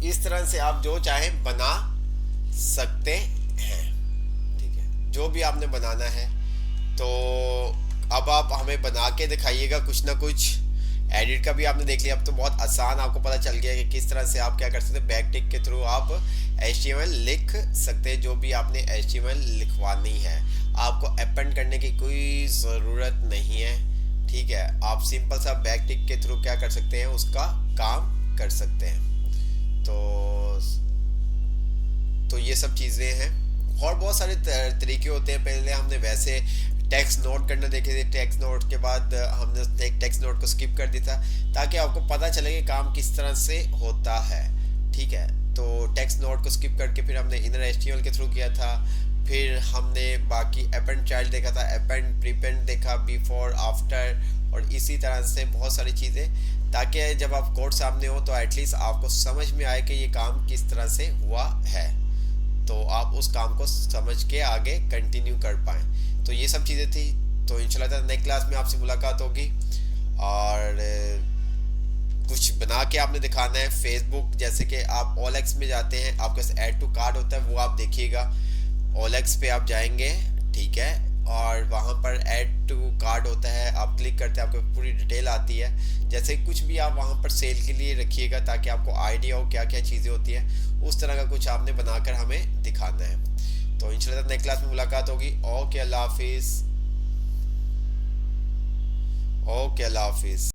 [SPEAKER 1] इस तरह से आप जो चाहें बना सकते हैं, ठीक है, जो भी आपने बनाना है। तो अब आप हमें बना के दिखाइएगा कुछ ना कुछ। एडिट का भी आपने देख लिया, अब तो बहुत आसान आपको पता चल गया कि किस तरह से आप क्या कर सकते हैं। बैक टिक के थ्रू आप HTML लिख सकते हैं, जो भी आपने HTML लिखवानी है। आपको अपेंड करने की कोई ज़रूरत नहीं है, ठीक है। आप सिंपल सा बैक टिक के थ्रू क्या कर सकते हैं, उसका काम कर सकते हैं। तो ये सब चीज़ें हैं, और बहुत सारे तरीके होते हैं। पहले हमने वैसे टेक्स्ट नोट करना देखे थे, टेक्स्ट नोट के बाद हमने एक टेक्स्ट नोट को स्किप कर दिया था, ताकि आपको पता चले कि काम किस तरह से होता है, ठीक है। तो टेक्स्ट नोट को स्किप करके फिर हमने इनर HTML के थ्रू किया था। फिर हमने बाकी अपेंड चाइल्ड देखा था, अपेंड प्रीपेंड देखा, बिफोर आफ्टर, और इसी तरह से बहुत सारी चीज़ें, ताकि जब आप कोड सामने हो तो एटलीस्ट आपको समझ में आए कि ये काम किस तरह से हुआ है, तो आप उस काम को समझ के आगे कंटिन्यू कर पाएँ। तो ये सब चीज़ें थी। तो इंशाल्लाह नेक्स्ट क्लास में आपसे मुलाकात होगी, और कुछ बना के आपने दिखाना है। फेसबुक जैसे कि आप OLX में जाते हैं, आपके पास ऐड टू कार्ट होता है, वो आप देखिएगा। OLX पे आप जाएंगे, ठीक है, और वहाँ पर ऐड टू कार्ट होता है, आप क्लिक करते हैं, आपको पूरी डिटेल आती है। जैसे कुछ भी आप वहाँ पर सेल के लिए रखिएगा, ताकि आपको आइडिया हो क्या क्या चीज़ें होती हैं। उस तरह का कुछ आपने बनाकर हमें दिखाना है। तो इंशाल्लाह नेक्स्ट क्लास में मुलाकात होगी। ओके, अल्लाह हाफिज़। ओके, अल्लाह हाफिज़।